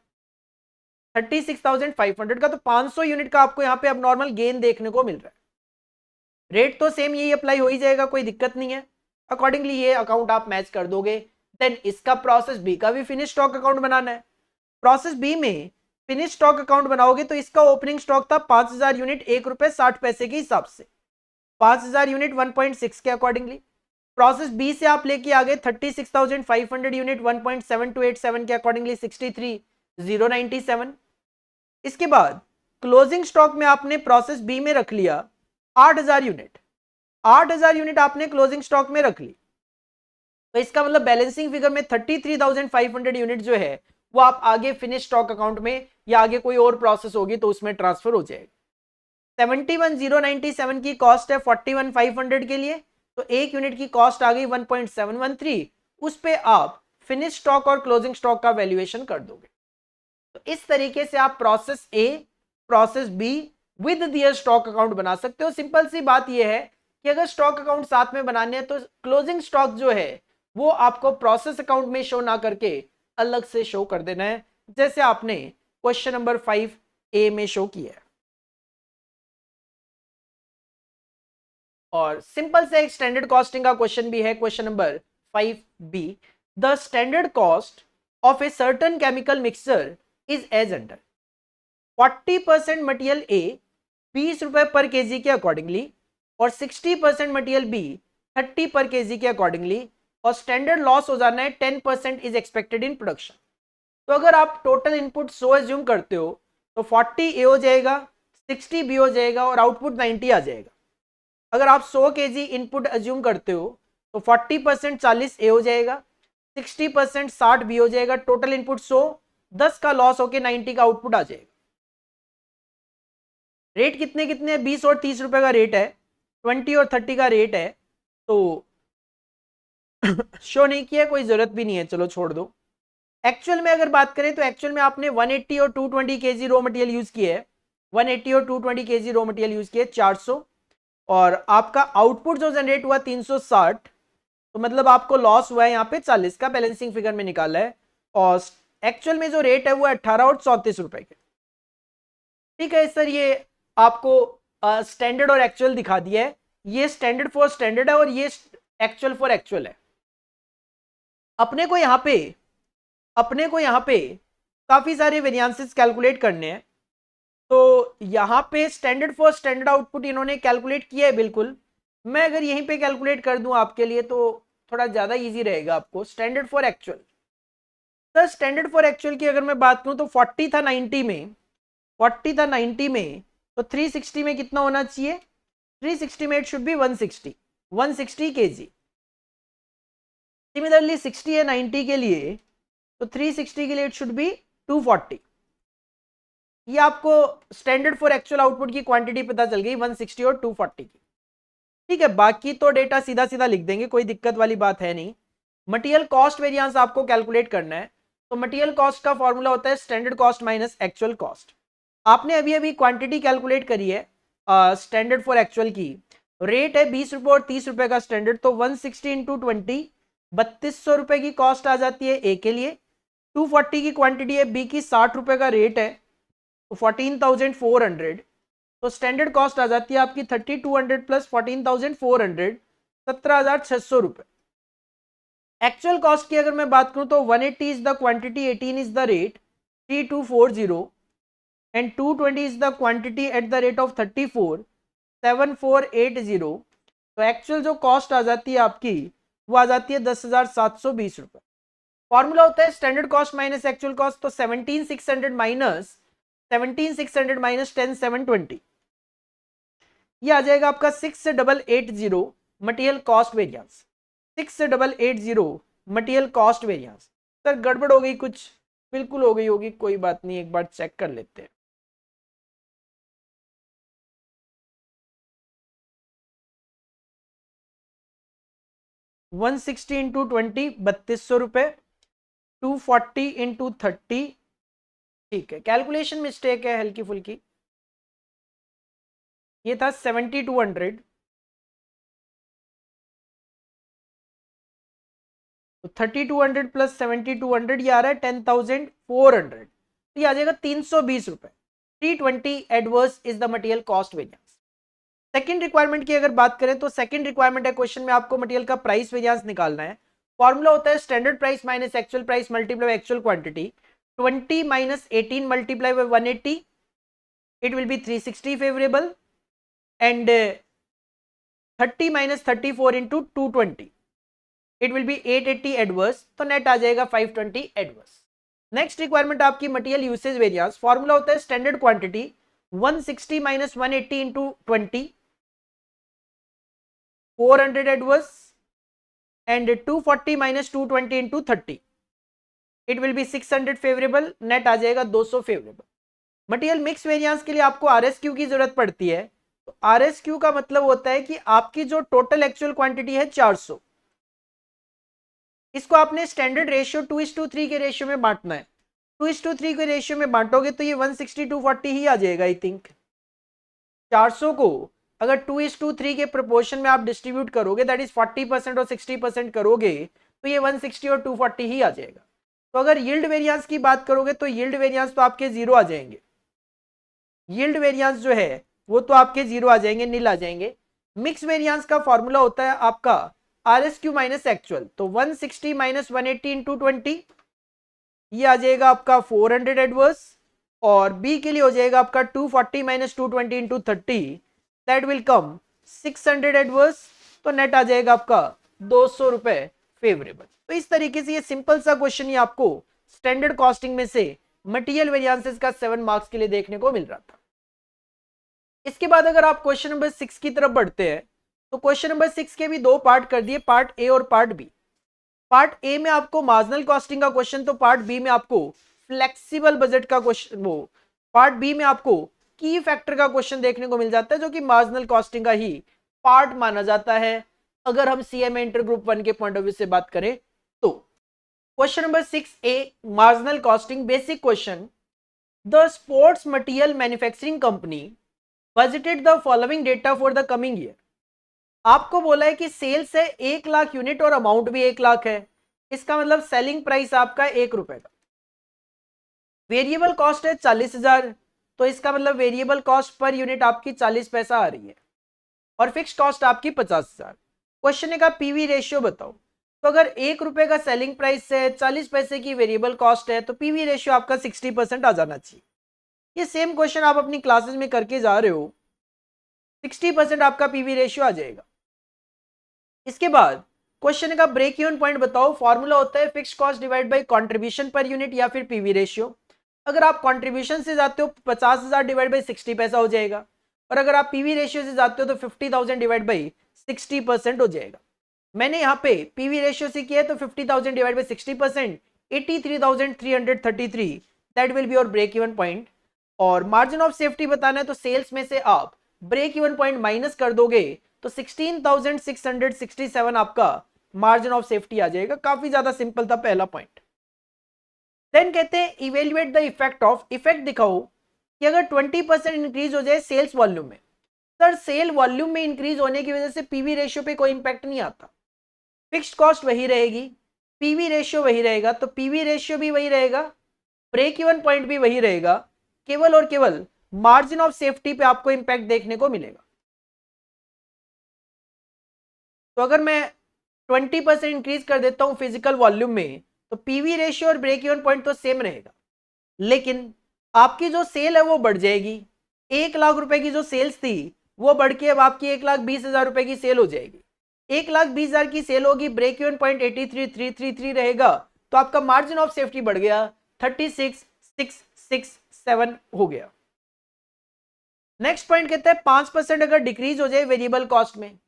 36,500 का, तो 500 यूनिट का आपको यहां पे अब नॉर्मल गेन देखने को मिल रहा है। रेट तो सेम यही अप्लाई हो ही जाएगा, कोई दिक्कत नहीं है, अकॉर्डिंगली ये अकाउंट आप मैच कर दोगे। देन इसका प्रोसेस बी का भी फिनिश स्टॉक अकाउंट बनाना है, प्रोसेस बी में फिनिश स्टॉक अकाउंट बनाओगे तो इसका ओपनिंग स्टॉक था 5,000 यूनिट 1 रुपए 60 पैसे के हिसाब से, 5,000 यूनिट 1.6 के अकॉर्डिंगली। प्रोसेस बी से आप लेके आ गए 36,500 यूनिट 1.7287 के अकॉर्डिंगली 63,097। इसके बाद क्लोजिंग स्टॉक में आपने प्रोसेस बी में रख लिया 8,000 यूनिट, 8,000 यूनिट आपने क्लोजिंग स्टॉक में रख ली, तो इसका मतलब बैलेंसिंग फिगर में 33,500 यूनिट जो है वो आप आगे फिनिश स्टॉक अकाउंट में या आगे कोई और प्रोसेस होगी तो उसमें ट्रांसफर हो जाएगी। 71,097 की कॉस्ट है 41,500 के लिए, तो एक यूनिट की कॉस्ट आ गई 1.713, उस पे आप फिनिश स्टॉक और क्लोजिंग स्टॉक का वैल्यूएशन कर दोगे। तो इस तरीके से आप process A, process B with their stock account बना सकते हो। सिंपल सी बात यह है कि अगर स्टॉक अकाउंट साथ में बनाने हैं तो क्लोजिंग स्टॉक जो है वो आपको प्रोसेस अकाउंट में शो ना करके अलग से शो कर देना है, जैसे आपने क्वेश्चन नंबर 5A में शो किया है। और सिंपल से एक स्टैंडर्ड कॉस्टिंग का क्वेश्चन भी है, question number 5B, the standard cost of a certain chemical mixture is as under. 40% material A 20 रुपए पर केजी के अकॉर्डिंगली और 60% मटेरियल बी 30 पर केजी के अकॉर्डिंगली, और स्टैंडर्ड लॉस हो जाना है 10% इज एक्सपेक्टेड इन प्रोडक्शन। तो अगर आप टोटल इनपुट 100 एज्यूम करते हो तो 40 ए हो जाएगा, 60 बी हो जाएगा और आउटपुट 90 आ जाएगा। अगर आप 100 केजी इनपुट एज्यूम करते हो तो 40% 40 ए हो जाएगा, 60% 60 बी हो जाएगा, टोटल इनपुट 100, 10 का लॉस होके 90 का आउटपुट आ जाएगा। रेट कितने कितने 20 और 30 रुपए का रेट है, 20 और 30 का रेट है, तो शो नहीं किया, कोई जरूरत भी नहीं है, चलो छोड़ दो। एक्चुअल में अगर बात करें तो एक्चुअल में आपने 180 और 220 केजी रॉ मटेरियल यूज किए है, 180 और 220 केजी रॉ मटेरियल यूज किए 400, और आपका आउटपुट जो जनरेट हुआ 360, तो मतलब आपको लॉस हुआ है यहाँ पे 40 का, बैलेंसिंग फिगर में निकाला है, और एक्चुअल में जो रेट है वो 18 और 34 रुपए के। ठीक है सर, ये आपको स्टैंडर्ड और एक्चुअल दिखा दिया है, ये स्टैंडर्ड फॉर स्टैंडर्ड है और ये एक्चुअल फॉर एक्चुअल है। अपने को यहाँ पे काफी सारे वेरिएंसेस कैलकुलेट करने हैं, तो यहाँ पे स्टैंडर्ड फॉर स्टैंडर्ड आउटपुट इन्होंने कैलकुलेट किया है बिल्कुल। मैं अगर यहीं पे कैलकुलेट कर दूं आपके लिए तो थोड़ा ज्यादा इजी रहेगा आपको। Standard for actual, sir standard for actual की अगर मैं बात करूं तो 40 था 90 में, 40 था 90 में, तो 360 में कितना होना चाहिए, 360 में it should be 160 KG. Similarly 60 है 90 के लिए, तो 360 के लिए इट शुड बी 240। ये आपको स्टैंडर्ड फॉर एक्चुअल आउटपुट की क्वांटिटी पता चल गई 160 और 240 की। ठीक है, बाकी तो डेटा सीधा सीधा लिख देंगे, कोई दिक्कत वाली बात है नहीं। मटेरियल कॉस्ट वेरिएंस आपको कैलकुलेट करना है, तो मटेरियल कॉस्ट का फॉर्मूला होता है standard cost minus actual cost. आपने अभी अभी क्वांटिटी कैलकुलेट करी है स्टैंडर्ड फॉर एक्चुअल की, रेट है 20 रुपए और 30 रुपए का स्टैंडर्ड, तो 160 इंटू 20 ₹3200 की कॉस्ट आ जाती है ए के लिए, 240 की क्वांटिटी है, बी की ₹60 का रेट है, तो 14,400, तो स्टैंडर्ड कॉस्ट आ जाती है आपकी 3200 प्लस 14,400, ₹17,600। एक्चुअल कॉस्ट की अगर मैं बात करूं तो 180 is the quantity, 18 is the rate, 3240, and 220 is the quantity eight the rate of 34, 7480। तो एक्चुअल जो कॉस्ट आ जाती है आपकी वो आ जाती है 10,720 रुपए। फॉर्मूला होता है standard cost minus actual cost, तो 17,600 माइनस 10,720, ये आ जाएगा आपका 6,880 material cost variance, 6,880 material cost variance. Sir गड़बड़ हो गई कुछ? बिल्कुल हो गई होगी, कोई बात नहीं, एक बार चेक कर लेते हैं। ₹160 इंटू 20 ₹3200, 240 इंटू 30, ठीक है, कैलकुलेशन मिस्टेक है हल्की फुल्की, ये था 7200, तो 3200 प्लस 7200 ये आ रहा है 10,400, तो ये आ जाएगा ₹320। 320 adverse is the material cost variance. Second requirement की अगर बात करें तो सेकंड रिक्वायरमेंट है क्वेश्चन में आपको मटेरियल का प्राइस वेरिएंस निकालना है। फॉर्मूला होता है standard price minus actual price multiply actual quantity, 20 minus 18 multiply by 180, it will be 360 favorable, and 30 minus 34 into 220, it will be 880 adverse, तो नेट आ जाएगा 520 एडवर्स। नेक्स्ट रिक्वायरमेंट आपकी मटेरियल यूसेज वेरिएंस, फॉर्मूला होता है standard quantity 160 minus 180 into 20, 400 adverse, and 240 minus 220 into 30, it will be 600 favourable, नेट आ जाएगा 200 फेवरेबल। मटेरियल मिक्स वेरिएंस के लिए आपको आरएसक्यू की जरूरत पड़ती है, तो आरएसक्यू का मतलब होता है कि आपकी जो टोटल एक्चुअल क्वांटिटी है 400, इसको आपने स्टैंडर्ड रेशियो 2:3 के रेशियो में बांटना है। 2:3 के रेशियो में बांटोगे तो ये 160 240 ही आ जाएगा आई थिंक। 400 को अगर 2:3 के प्रोपोर्शन में आप डिस्ट्रीब्यूट करोगे, दैट इज 40% और 60% करोगे, तो ये 160 और 240 ही आ जाएगा। तो अगर यील्ड वेरिएंस की बात करोगे तो यील्ड वेरिएंस तो आपके जीरो आ जाएंगे, यील्ड वेरिएंस जो है वो तो आपके जीरो आ जाएंगे, नील आ जाएंगे। मिक्स वेरिएंस का फॉर्मूला होता है आपका R S Q minus actual, तो 160 माइनस 180 इंटू 20, ये आ जाएगा आपका 400 एडवर्स, और बी के लिए हो जाएगा आपका 240 minus 220 into 30, that will come 600 adverse, तो नेट आ जाएगा आपका 200 रुपए फेवरेबल। तो इस तरीके से ये सिंपल सा क्वेश्चन ही आपको स्टैंडर्ड कॉस्टिंग में से मटेरियल वेरिएंसेस का 7 मार्क्स के लिए देखने को मिल रहा था। इसके बाद अगर आप क्वेश्चन नंबर 6 की तरफ बढ़ते हैं, तो क्वेश्चन नंबर 6 के भी दो पार्ट कर दिए, पार्ट ए और पार्ट बी। पार्ट ए में आपको मार्जिनल कॉस्टिंग का क्वेश्चन, तो पार्ट बी में आपको फ्लेक्सिबल बजट का क्वेश्चन, वो पार्ट बी में आपको की फैक्टर का क्वेश्चन देखने को मिल जाता है, जो कि मार्जिनल कॉस्टिंग का ही पार्ट माना जाता है अगर हम सीएमए इंटर ग्रुप 1 के पॉइंट ऑफ व्यू से बात करें तो। Question number 6A, marginal costing, basic question. The sports material manufacturing company budgeted the following data for the coming year. आपको बोला है कि सेल्स है 1 लाख यूनिट और अमाउंट भी 1 लाख है, इसका मतलब सेलिंग प्राइस आपका 1 रुपए का। वेरिएबल कॉस्ट है 40,000, तो इसका मतलब वेरिएबल कॉस्ट पर यूनिट आपकी 40 पैसा आ रही है, और फिक्स कॉस्ट आपकी 50,000। क्वेश्चन है का पीवी रेशियो बताओ, तो अगर 1 रुपए का सेलिंग प्राइस है, 40 पैसे की वेरिएबल कॉस्ट है, तो पीवी रेशियो आपका 60% आ जाना चाहिए। ये सेम क्वेश्चन आप अपनी क्लासेस में करके जा रहे हो, 60% आपका पीवी रेशियो आ जाएगा। इसके बाद क्वेश्चन का ब्रेक इवन पॉइंट बताओ, फॉर्मूला होता है fix cost divide by contribution per unit या फिर पीवी रेशियो। अगर आप कंट्रीब्यूशन से जाते हो 50,000 डिवाइड बाय 60 पैसा हो जाएगा, और अगर आप पीवी रेशियो से जाते हो तो 50,000 डिवाइड बाय 60% हो जाएगा। मैंने यहाँ पे पीवी रेशियो से किया है, तो 50,000 divide by 60%, 83,333, that will be your break even point. और मार्जिन ऑफ सेफ्टी बताना है, तो सेल्स में से आप ब्रेक इवन पॉइंट माइनस कर दोगे तो 16,667 आपका मार्जिन ऑफ सेफ्टी आ जाएगा। काफी ज्यादा सिंपल था पहला पॉइंट। देन कहते हैं evaluate the effect of, effect दिखाओ कि अगर 20% इंक्रीज हो जाए सेल्स वॉल्यूम में। सर सेल वॉल्यूम में इंक्रीज होने की वजह से पीवी रेशियो पे कोई इंपैक्ट नहीं आता, फिक्स्ड कॉस्ट वही रहेगी, पीवी रेशियो वही रहेगा, तो पीवी रेशियो भी वही रहेगा, ब्रेक इवन पॉइंट भी वही रहेगा, केवल और केवल मार्जिन ऑफ सेफ्टी पे आपको इंपैक्ट देखने को मिलेगा। तो अगर मैं 20% इंक्रीज कर देता हूं फिजिकल वॉल्यूम में, तो पीवी रेशियो और ब्रेक इवन पॉइंट तो सेम रहेगा, लेकिन आपकी जो सेल है वो बढ़ जाएगी। 1 लाख रुपए की जो सेल्स थी वो बढ़ के अब आपकी 1,20,000 रुपए की सेल हो जाएगी। 1,20,000 की सेल होगी, ब्रेक इवन पॉइंट 83,333 रहेगा, तो आपका मार्जिन ऑफ सेफ्टी बढ़ गया 36,667 हो गया। नेक्स्ट पॉइंट कहता है 5% अगर डिक्रीज हो जाए वेरिएबल कॉस्ट में।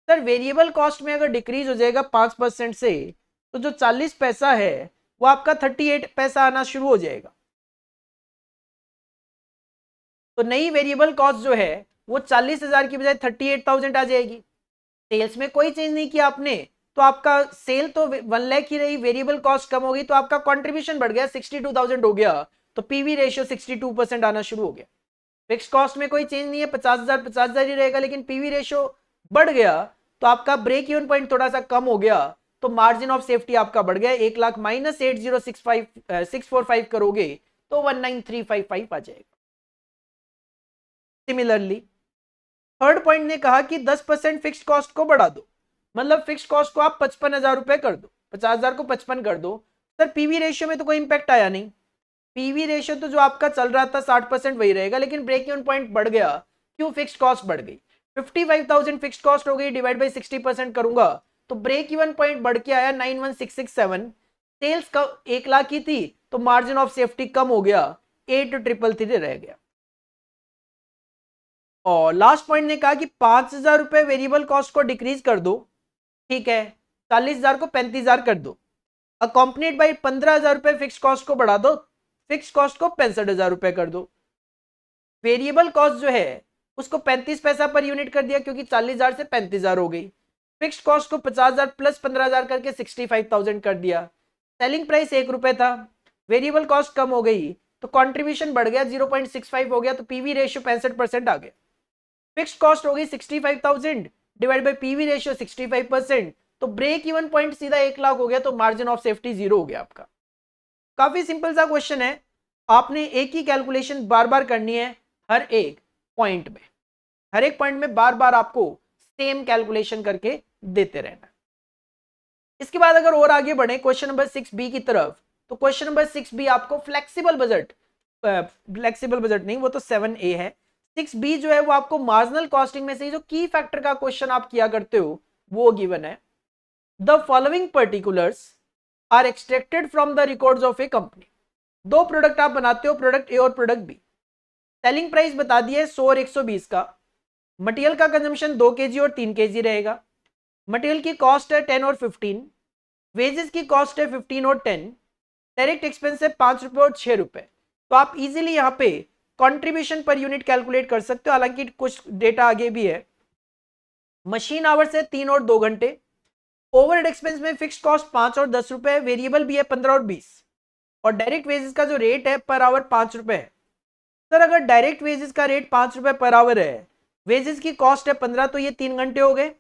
सर वेरिएबल कॉस्ट में अगर डिक्रीज हो जाएगा 5% से, तो जो 40 पैसा है वो आपका 38 पैसा आना शुरू हो जाएगा। तो नई वेरिएबल कॉस्ट जो है वो 40,000 की बजाय 38,000 आ जाएगी। सेल्स में कोई चेंज नहीं किया आपने, तो आपका सेल तो 1 लाख ही रही, वेरिएबल कॉस्ट कम होगी, तो आपका कंट्रीब्यूशन बढ़ गया 62,000 हो गया, तो पीवी रेशियो 62% आना शुरू हो गया। फिक्स कॉस्ट में कोई चेंज नहीं है, 50,000 ही रहेगा, लेकिन पीवी रेशियो बढ़ गया, तो आपका ब्रेक इवन पॉइंट थोड़ा सा कम हो गया, तो मार्जिन ऑफ सेफ्टी आपका बढ़ गया 1 लाख माइनस 80,645 करोगे तो 19,355 आ जाएगा। सिमिलरली थर्ड पॉइंट ने कहा कि 10% फिक्स कॉस्ट को बढ़ा दो, मतलब फिक्स कॉस्ट को आप 55,000 रुपए कर दो, 50,000 को 55 कर दो। सर पीवी रेशियो में तो कोई इंपैक्ट आया नहीं, पीवी रेशियो तो जो आपका चल रहा था 60% वही रहेगा, लेकिन ब्रेक इवन पॉइंट बढ़ गया, क्यों? फिक्स कॉस्ट बढ़ गई, 55,000 फिक्स कॉस्ट हो गई, डिवाइड बाई 60% करूंगा तो ब्रेक इवन पॉइंट बढ़ के आया 91,667। सेल्स का 1 लाख की थी, तो मार्जिन ऑफ सेफ्टी कम हो गया, 8,333 रह गया। और लास्ट पॉइंट ने कहा कि 5,000 रुपए वेरिएबल कॉस्ट को डिक्रीज कर दो, ठीक है, 40,000 को 35,000 कर दो, अकॉम्पनीड बाई 15,000 रुपए फिक्स कॉस्ट को बढ़ा दो, फिक्स कॉस्ट को 65,000 रुपए कर दो। वेरिएबल कॉस्ट जो है उसको 35 पैसा पर यूनिट कर दिया, क्योंकि 40,000 से 35,000 हो गई। फिक्स कॉस्ट को 50,000 प्लस 15,000 करके 65,000 कर दिया। सेलिंग प्राइस 1 रुपए था, वेरिएबल कॉस्ट कम हो गई, तो कंट्रीब्यूशन बढ़ गया 0.65 हो गया, तो पीवी रेशियो 65% आ गया। फिक्स कॉस्ट हो गई 65,000 डिवाइड बाई पीवी रेशियो 65%, तो ब्रेक इवन पॉइंट सीधा 1 लाख हो गया, तो मार्जिन ऑफ सेफ्टी 0 हो गया आपका। काफी सिंपल सा क्वेश्चन है, आपने एक ही कैलकुलेशन बार बार करनी है, हर एक पॉइंट में, हर एक पॉइंट में बार बार आपको सेम कैलकुलेशन करके देते रहना। इसके बाद अगर और आगे बढ़े क्वेश्चन नंबर 6B की तरफ, तो क्वेश्चन नंबर 6B आपको फ्लेक्सिबल बजट, फ्लेक्सिबल बजट नहीं, वो तो 7A है। 6B जो है वो आपको मार्जिनल कॉस्टिंग में से जो की फैक्टर का क्वेश्चन आप किया करते हो वो गिवन है। The following particulars are extracted from the records of a company. दो प्रोडक्ट आप बनाते हो, प्रोडक्ट ए और प्रोडक्ट बी। सेलिंग प्राइस बता दिया है 100 और 120 का। मटेरियल का कंजम्पशन 2 kg और 3 kg रहेगा। मटेरियल की कॉस्ट है 10 और 15, वेजेस की कॉस्ट है 15 और 10, डायरेक्ट एक्सपेंस है 5 रुपए और 6 रुपए। तो आप इजीली यहाँ पे कंट्रीब्यूशन पर यूनिट कैलकुलेट कर सकते हो, हालांकि कुछ डेटा आगे भी है। मशीन आवर्स है 3 और 2 घंटे। ओवरहेड एक्सपेंस में फिक्स्ड कॉस्ट 5 और 10 रुपए, वेरिएबल भी है 15 और 20, और डायरेक्ट वेजेस का जो रेट है पर आवर 5 रुपए है। सर अगर डायरेक्ट वेजेस का रेट 5 रुपए पर आवर है, वेजेस की कॉस्ट है 15, तो ये 3 घंटे हो गए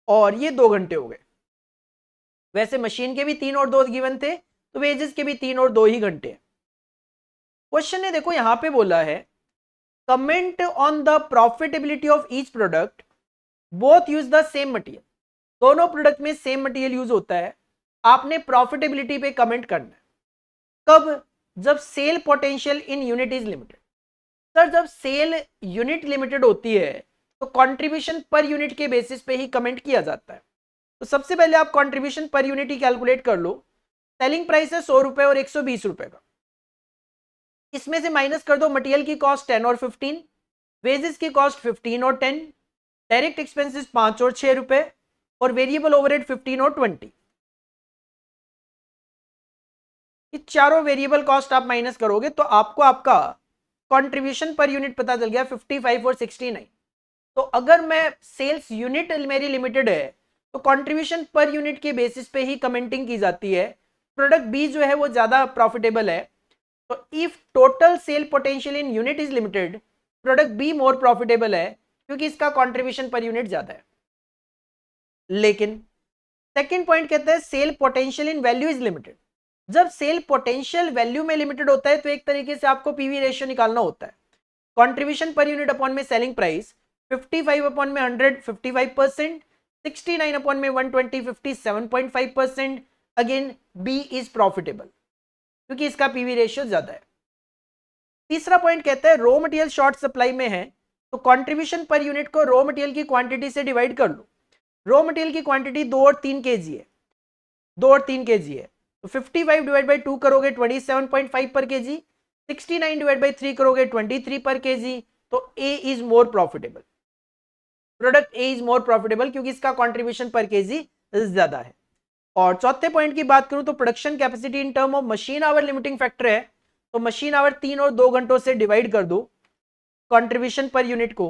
और ये 2 घंटे हो गए। वैसे मशीन के भी 3 और 2 गिवन थे, तो वेजेस के भी 3 और 2 ही घंटे। क्वेश्चन ने देखो यहां पे बोला है comment on the profitability of each product, both use the same material. दोनों प्रोडक्ट में सेम मटेरियल यूज होता है, आपने प्रॉफिटेबिलिटी पे कमेंट करना है। कब? जब sale potential in unit is limited. Sir जब सेल यूनिट लिमिटेड होती है तो कंट्रीब्यूशन पर यूनिट के बेसिस पे ही कमेंट किया जाता है। तो सबसे पहले आप कंट्रीब्यूशन पर यूनिट ही कैलकुलेट कर लो। सेलिंग प्राइस है 100 रुपए और 120 रुपए का, इसमें से माइनस कर दो मटेरियल की कॉस्ट 10 और 15, वेजेस की कॉस्ट 15 और 10, डायरेक्ट एक्सपेंसेस 5 और 6 रुपए, और वेरिएबल ओवरहेड 15 और 20। ये चारों वेरिएबल कॉस्ट आप माइनस करोगे तो आपको आपका कंट्रीब्यूशन पर यूनिट पता चल गया 55 और 69। तो अगर मैं सेल्स यूनिट मेरी लिमिटेड है तो कंट्रीब्यूशन पर यूनिट के बेसिस पे ही कमेंटिंग की जाती है। प्रोडक्ट बी जो है वो ज्यादा प्रॉफिटेबल है, तो if total sale potential in unit is limited, product be more profitable है क्योंकि इसका कंट्रीब्यूशन पर यूनिट ज्यादा है। लेकिन सेकंड पॉइंट कहता है sale potential in value is limited. जब सेल पोटेंशियल वैल्यू में लिमिटेड होता है तो एक तरीके से आपको पीवी रेशियो निकालना होता है। कंट्रीब्यूशन पर यूनिट अपॉन में सेलिंग प्राइस 55 अपॉन में 100 55%, 69 अपॉन में 120 57.5%। अगेन बी इज प्रॉफिटेबल क्योंकि इसका पीवी रेशियो ज्यादा है। तीसरा पॉइंट कहता है रॉ मटेरियल शॉर्ट सप्लाई में है तो कंट्रीब्यूशन पर यूनिट को रॉ मटेरियल की क्वांटिटी से डिवाइड कर लो। रॉ मटेरियल की क्वांटिटी 2 और 3 केजी है, 2 और 3 केजी है तो 55 डिवाइड बाई 2 करोगे 27.5 पर केजी, 69 डिवाइड बाई 3 करोगे 23 पर केजी। तो A is more profitable, product A is more profitable क्योंकि इसका कंट्रीब्यूशन पर केजी ज्यादा है। और चौथे पॉइंट की बात करूं तो production capacity in term of machine our limiting factor है तो मशीन आवर 3 और 2 घंटों से डिवाइड कर दो कंट्रीब्यूशन पर यूनिट को।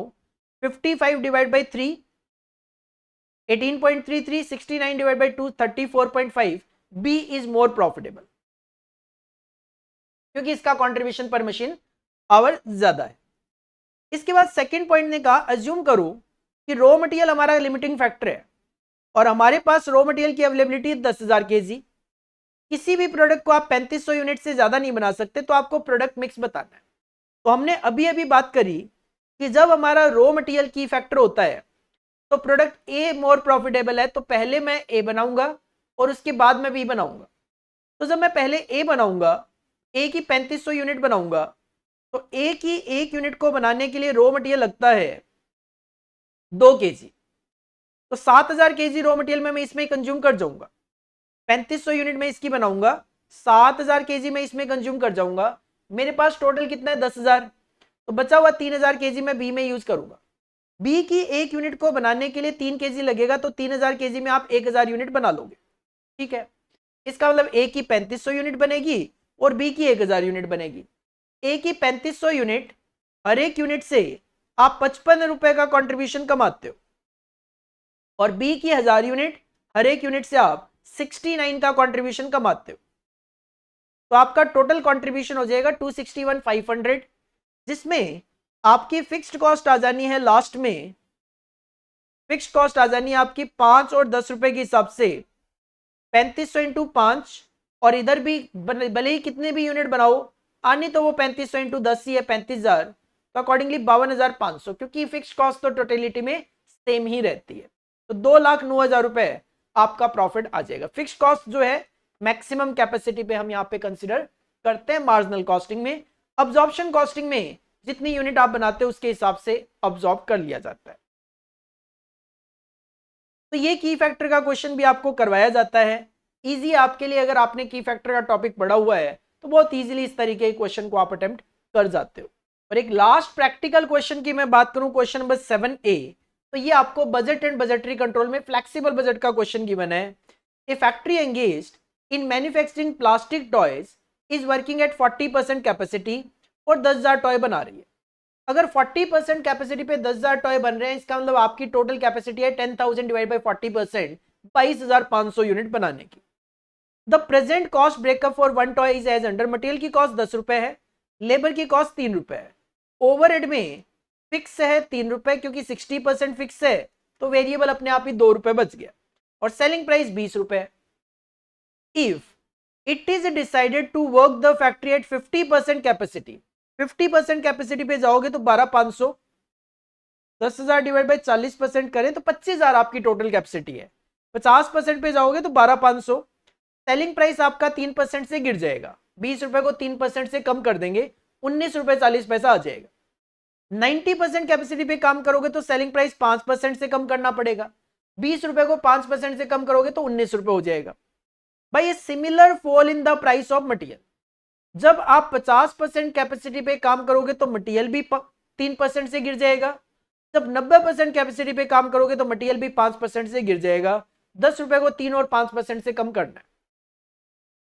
55 divide by 3 18.33, 69 divide by 2 34.5। B is more profitable क्योंकि इसका कंट्रीब्यूशन पर मशीन आवर ज्यादा है। इसके बाद सेकंड पॉइंट ने कहा अज्यूम करो कि रॉ मटेरियल हमारा लिमिटिंग फैक्टर है और हमारे पास रॉ मटेरियल की अवेलेबिलिटी 10,000 केजी। किसी भी प्रोडक्ट को आप 3500 यूनिट से ज्यादा नहीं बना सकते तो आपको प्रोडक्ट मिक्स बताना है। तो हमने अभी अभी बात करी कि जब हमारा रॉ मटेरियल की फैक्टर होता है तो प्रोडक्ट ए मोर प्रॉफिटेबल है तो पहले मैं ए बनाऊंगा और उसके बाद मैं बी बनाऊंगा। तो जब मैं पहले ए बनाऊंगा, ए की 3500 यूनिट बनाऊंगा तो ए की एक यूनिट को बनाने के लिए रॉ मटेरियल लगता है 2 केजी। तो 7000 केजी रॉ मटेरियल में मैं इसमें कंज्यूम कर जाऊंगा। 3500 यूनिट में इसकी बनाऊंगा, 7000 केजी में इसमें कंज्यूम कर जाऊंगा। मेरे पास टोटल कितना है 10,000 तो बचा हुआ 3000 केजी मैं बी में यूज करूंगा। बी की एक यूनिट को बनाने के लिए 3 केजी लगेगा तो 3000 केजी में आप 1000 यूनिट बना लोगे। ठीक है, इसका मतलब ए की 3500 यूनिट बनेगी और बी की 1000 यूनिट बनेगी। ए की 3500 यूनिट, हर एक यूनिट से आप 55 रुपए का कंट्रीब्यूशन कमाते हो और बी की 1000 यूनिट, हर एक यूनिट से आप 69 का कंट्रीब्यूशन कमाते हो। तो आपका टोटल कंट्रीब्यूशन हो जाएगा 261,500 जिसमें आपकी फिक्स्ड कॉस्ट आ जानी है लास्ट में। फिक्स्ड कॉस्ट आ जानी है आपकी 5 और 10 रुपए के हिसाब से 3500 इंटू 5 और इधर भी भले ही कितने भी यूनिट बनाओ आनी तो वो 3500 इंटू 10 ही है 35,000 तो अकॉर्डिंगली 52,500 क्योंकि फिक्स्ड कॉस्ट तो टोटलिटी में सेम ही रहती है। तो 2,09,000 रुपए आपका प्रॉफिट आ जाएगा। फिक्स्ड कॉस्ट जो है मैक्सिमम कैपेसिटी पे हम यहाँ पे कंसिडर करते हैं मार्जिनल कॉस्टिंग में। अब्जॉर्प्शन कॉस्टिंग में जितनी यूनिट आप बनाते हो उसके हिसाब से अब्जॉर्ब कर लिया जाता है। तो ये की फैक्टर का क्वेश्चन भी आपको करवाया जाता है। इजी आपके लिए, अगर आपने की फैक्टर का टॉपिक पढ़ा हुआ है तो बहुत इजीली इस तरीके के क्वेश्चन को आप अटेम्प्ट कर जाते हो। और एक लास्ट प्रैक्टिकल क्वेश्चन की मैं बात करूं, क्वेश्चन नंबर 7A, तो ये आपको बजट एंड बजटरी कंट्रोल में फ्लेक्सिबल बजट का क्वेश्चन गिवन है। A factory engaged in manufacturing plastic toys is working at 40% capacity और 10,000 टॉय बना रही है। अगर 40% कैपेसिटी पे 10,000 टॉय बन रहे हैं इसका मतलब आपकी टोटल कैपेसिटी है 10,000 डिवाइड बाई 40% 22,500 यूनिट बनाने की। The present cost breakup for one toy is as under. Material की कॉस्ट 10 रुपए है, लेबर की कॉस्ट 3 रुपए है, ओवरहेड में फिक्स है 3 रुपए क्योंकि 60% फिक्स है तो वेरिएबल अपने आप ही 2 रुपए बच गया और सेलिंग प्राइस 20 रुपए। If it is decided to work the factory at 50% capacity, 50% capacity पे जाओगे तो 12,500, 10,000 डिवाइड बाई 40% करें तो 25,000 आपकी टोटल कैपेसिटी है। 50% पे जाओगे तो 12,500। सेलिंग प्राइस आपका 3% से गिर जाएगा, 20 रुपए को 3% से कम कर देंगे 19 रुपए 40 पैसा आ जाएगा। 90% कैपेसिटी पे काम करोगे तो सेलिंग प्राइस 5% से कम करना पड़ेगा, 20 रुपए को 5% से कम करोगे तो 19 रुपए हो जाएगा। भाई ये similar fall in the price of material. जब आप 50% कैपेसिटी पे काम करोगे तो मटेरियल भी 3% से गिर जाएगा, जब 90% कैपेसिटी पे काम करोगे तो मटेरियल भी 5% से गिर जाएगा। 10 रुपए को 3 और 5% से कम करना है।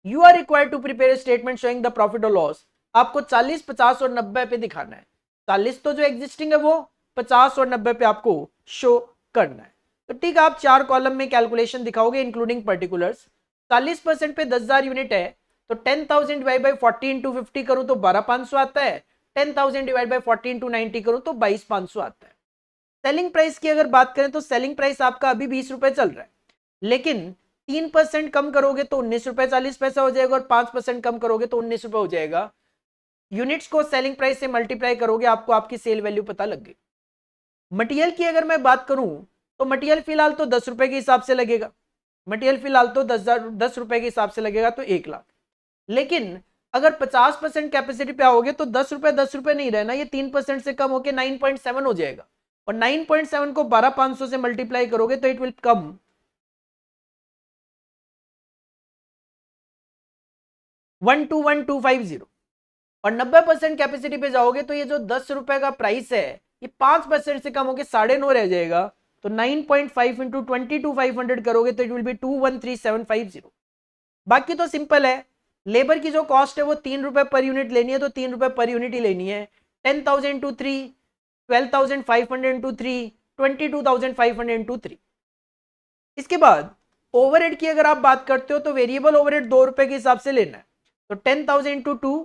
You are required to prepare statement showing the profit और लॉस। आपको 40, 50 और 90 पे दिखाना है। 40 तो जो एग्जिस्टिंग है वो, 50 और 90 पे आपको शो करना है। तो ठीक है, आप 4 कॉलम में कैलकुलेशन दिखाओगे इंक्लूडिंग पर्टिकुलर्स। 40% पे 10,000 यूनिट है तो 10,000 डिवाइड बाई 40 इंटू 50 करूं तो 12,500 आता है। 10,000 डिवाइड बाई 40 इंटू 90 करूं तो 22,500 आता है। सेलिंग प्राइस की अगर बात करें तो सेलिंग प्राइस आपका अभी 20 रुपए चल रहा है, लेकिन 3% कम करोगे तो 19 रुपए 40 पैसा हो जाएगा और 5% कम करोगे तो 19 रुपए हो जाएगा। यूनिट्स को सेलिंग प्राइस से मल्टीप्लाई करोगे, आपको आपकी सेल वैल्यू पता लग गई। मटेरियल की अगर मैं बात करूं तो मटेरियल फिलहाल तो 10 रुपए के हिसाब से लगेगा, मटेरियल फिलहाल तो 10 रुपए के हिसाब से लगेगा, तो 1 लाख। लेकिन अगर 50% कैपेसिटी पे आओगे तो 10 रुपए नहीं रहना, ये 3% से कम होकर 9.7 हो जाएगा, और 9.7 को 12,500 से मल्टीप्लाई करोगे तो इट विल कम 121,250। और 90% कैपेसिटी पे जाओगे तो ये जो 10 रुपए का प्राइस है ये 5% से कम होकर 9.5 रह जाएगा, तो 9.5 इंटू 22,500 करोगे तो इट विल बी 213750। बाकी तो सिंपल है, लेबर की जो कॉस्ट है वो 3 रुपए पर यूनिट लेनी है तो 3 रुपए पर यूनिट ही लेनी है। 10,000 इंटू 3, 12,500 इंटू 3, 22,500 इंटू 3। इसके बाद ओवरहेड की अगर आप बात करते हो तो वेरिएबल ओवरहेड 2 रुपए के हिसाब से लेना है, तो 10,000 इंटू 2,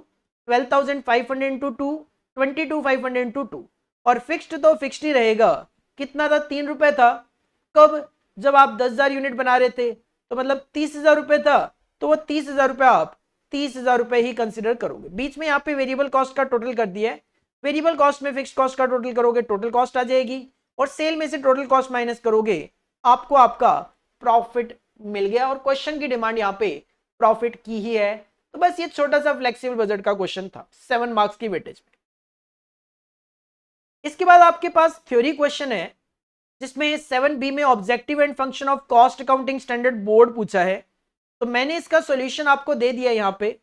12,500 इंटू 2, 22,500 इंटू 2। और फिक्स्ड तो फिक्स्ड ही रहेगा। कितना था? 3 रुपए था। कब? जब आप 10,000 यूनिट बना रहे थे, तो मतलब 30,000 रुपए था, तो वो 30,000 रुपए आप 30,000 रुपए ही कंसिडर करोगे। बीच में यहाँ पे वेरिएबल कॉस्ट का टोटल कर दिया है, वेरिएबल कॉस्ट में फिक्स्ड कॉस्ट का टोटल करोगे, टोटल कॉस्ट आ जाएगी, और सेल में से टोटल कॉस्ट माइनस करोगे, आपको आपका प्रॉफिट मिल गया। और क्वेश्चन की डिमांड यहाँ पे प्रॉफिट की ही है। तो बस ये छोटा सा फ्लेक्सिबल बजट का क्वेश्चन था 7 मार्क्स की वेटेज में। इसके बाद आपके पास थ्योरी क्वेश्चन है जिसमें 7B में objective and function of cost accounting standard board पूछा है। तो मैंने इसका सॉल्यूशन आपको दे दिया यहां पे।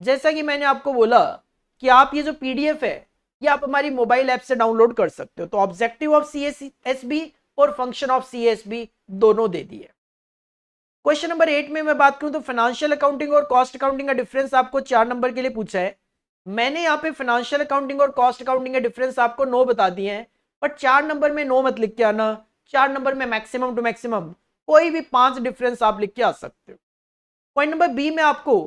जैसा कि मैंने आपको बोला कि आप ये जो पीडीएफ है ये आप हमारी मोबाइल ऐप से डाउनलोड कर सकते हो। तो ऑब्जेक्टिव ऑफ सीएसबी और फंक्शन ऑफ सीएसबी दोनों दे दिए। क्वेश्चन नंबर 8 में मैं बात करूं तो फाइनेंशियल अकाउंटिंग और कॉस्ट अकाउंटिंग का डिफरेंस आपको 4 नंबर के लिए पूछा है। मैंने यहाँ पे फाइनेंशियल अकाउंटिंग और कॉस्ट अकाउंटिंग का डिफरेंस आपको 9 बता दिए हैं, बट 4 नंबर में 9 मत लिख के आना। 4 नंबर में मैक्सिमम टू मैक्सिमम कोई भी 5 डिफरेंस आप लिख के आ सकते हो। पॉइंट नंबर बी में आपको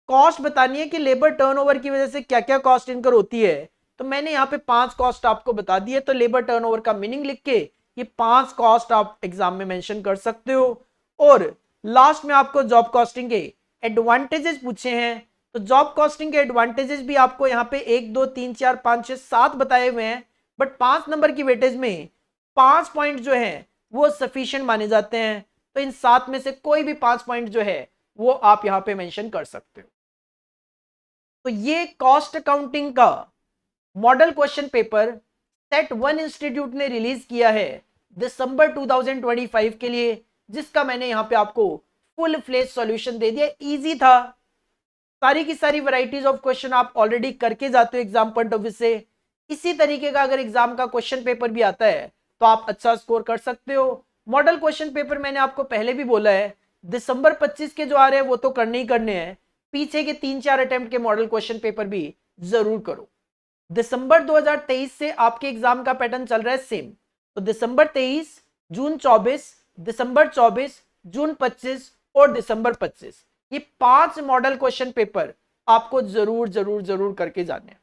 कॉस्ट बतानी है कि लेबर टर्नओवर की वजह से क्या क्या कॉस्ट इनकर होती है। तो मैंने यहाँ पे 5 कॉस्ट आपको बता दी है, तो लेबर टर्नओवर का मीनिंग लिख के ये 5 कॉस्ट आप एग्जाम में मेंशन कर सकते हो। और लास्ट में आपको जॉब कॉस्टिंग के एडवांटेजेस पूछे हैं, तो जॉब कॉस्टिंग के एडवांटेजेस भी आपको यहाँ पे 1 2 3 4 5 6 7 बताए हुए हैं, बट 5 नंबर की वेटेज में 5 पॉइंट जो है वो सफिशिएंट माने जाते हैं। तो इन 7 में से कोई भी 5 पॉइंट जो है वो आप यहां पे मेंशन कर सकते हो। तो ये कॉस्ट अकाउंटिंग का model question paper set 1 institute ने रिलीज किया है दिसंबर 2025 के लिए, जिसका मैंने यहां पे आपको फुल फ्लेज सॉल्यूशन दे दिया। इजी था, सारी की सारी वैरायटीज ऑफ क्वेश्चन आप ऑलरेडी करके जाते हो एग्जाम पॉइंट ऑफ व्यू से। इसी तरीके का अगर एग्जाम का क्वेश्चन पेपर भी आता है तो आप अच्छा स्कोर कर सकते हो। मॉडल क्वेश्चन पेपर मैंने आपको पहले भी बोला है, दिसंबर 25 के जो आ रहे हैं वो तो करने ही करने हैं, पीछे के 3-4 अटेम्प्ट के मॉडल क्वेश्चन पेपर भी जरूर करो। दिसंबर 2023 से आपके एग्जाम का पैटर्न चल रहा है सेम, तो दिसंबर 23, जून 24, दिसंबर 24, जून 25 और दिसंबर 25, ये 5 मॉडल क्वेश्चन पेपर आपको जरूर जरूर जरूर करके जाने हैं।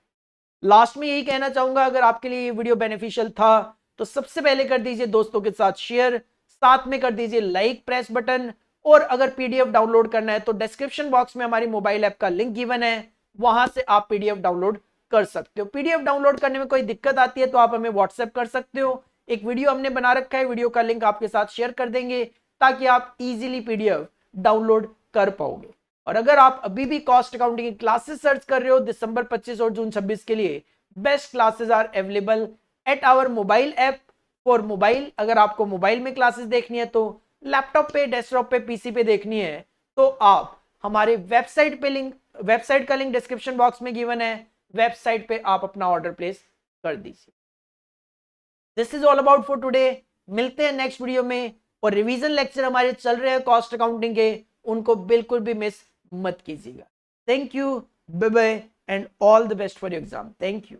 लास्ट में यही कहना चाहूंगा, अगर आपके लिए ये वीडियो बेनिफिशियल था तो सबसे पहले कर दीजिए दोस्तों के साथ शेयर, साथ में कर दीजिए लाइक प्रेस बटन, और अगर पीडीएफ डाउनलोड करना है तो डिस्क्रिप्शन बॉक्स में हमारी मोबाइल ऐप का लिंक गिवन है, वहां से आप पीडीएफ डाउनलोड कर सकते हो। पीडीएफ डाउनलोड करने में कोई दिक्कत आती है तो आप हमें व्हाट्सएप कर सकते हो। एक वीडियो हमने बना रखा है, वीडियो का लिंक आपके साथ शेयर कर देंगे ताकि आप इजीली पीडीएफ डाउनलोड कर पाओगे। और अगर आप अभी भी कॉस्ट अकाउंटिंग की क्लासेस सर्च कर रहे हो दिसंबर 25 और जून 26 के लिए, best classes are available at our mobile app for mobile. अगर आपको मोबाइल में क्लासेस देखनी है, तो लैपटॉप पे, डेस्कटॉप पे, पीसी पे देखनी है, तो आप हमारे वेबसाइट पे लिंक, वेबसाइट का लिंक डिस्क्रिप्शन बॉक्स में गिवन है, वेबसाइट पे आप अपना ऑर्डर प्लेस कर दीजिए। This is all about for today. मिलते हैं नेक्स्ट वीडियो में। और रिवीजन लेक्चर हमारे चल रहे हैं कॉस्ट अकाउंटिंग के, उनको बिल्कुल भी मिस मत कीजिएगा। Thank you, bye bye and all the best for your exam. Thank you.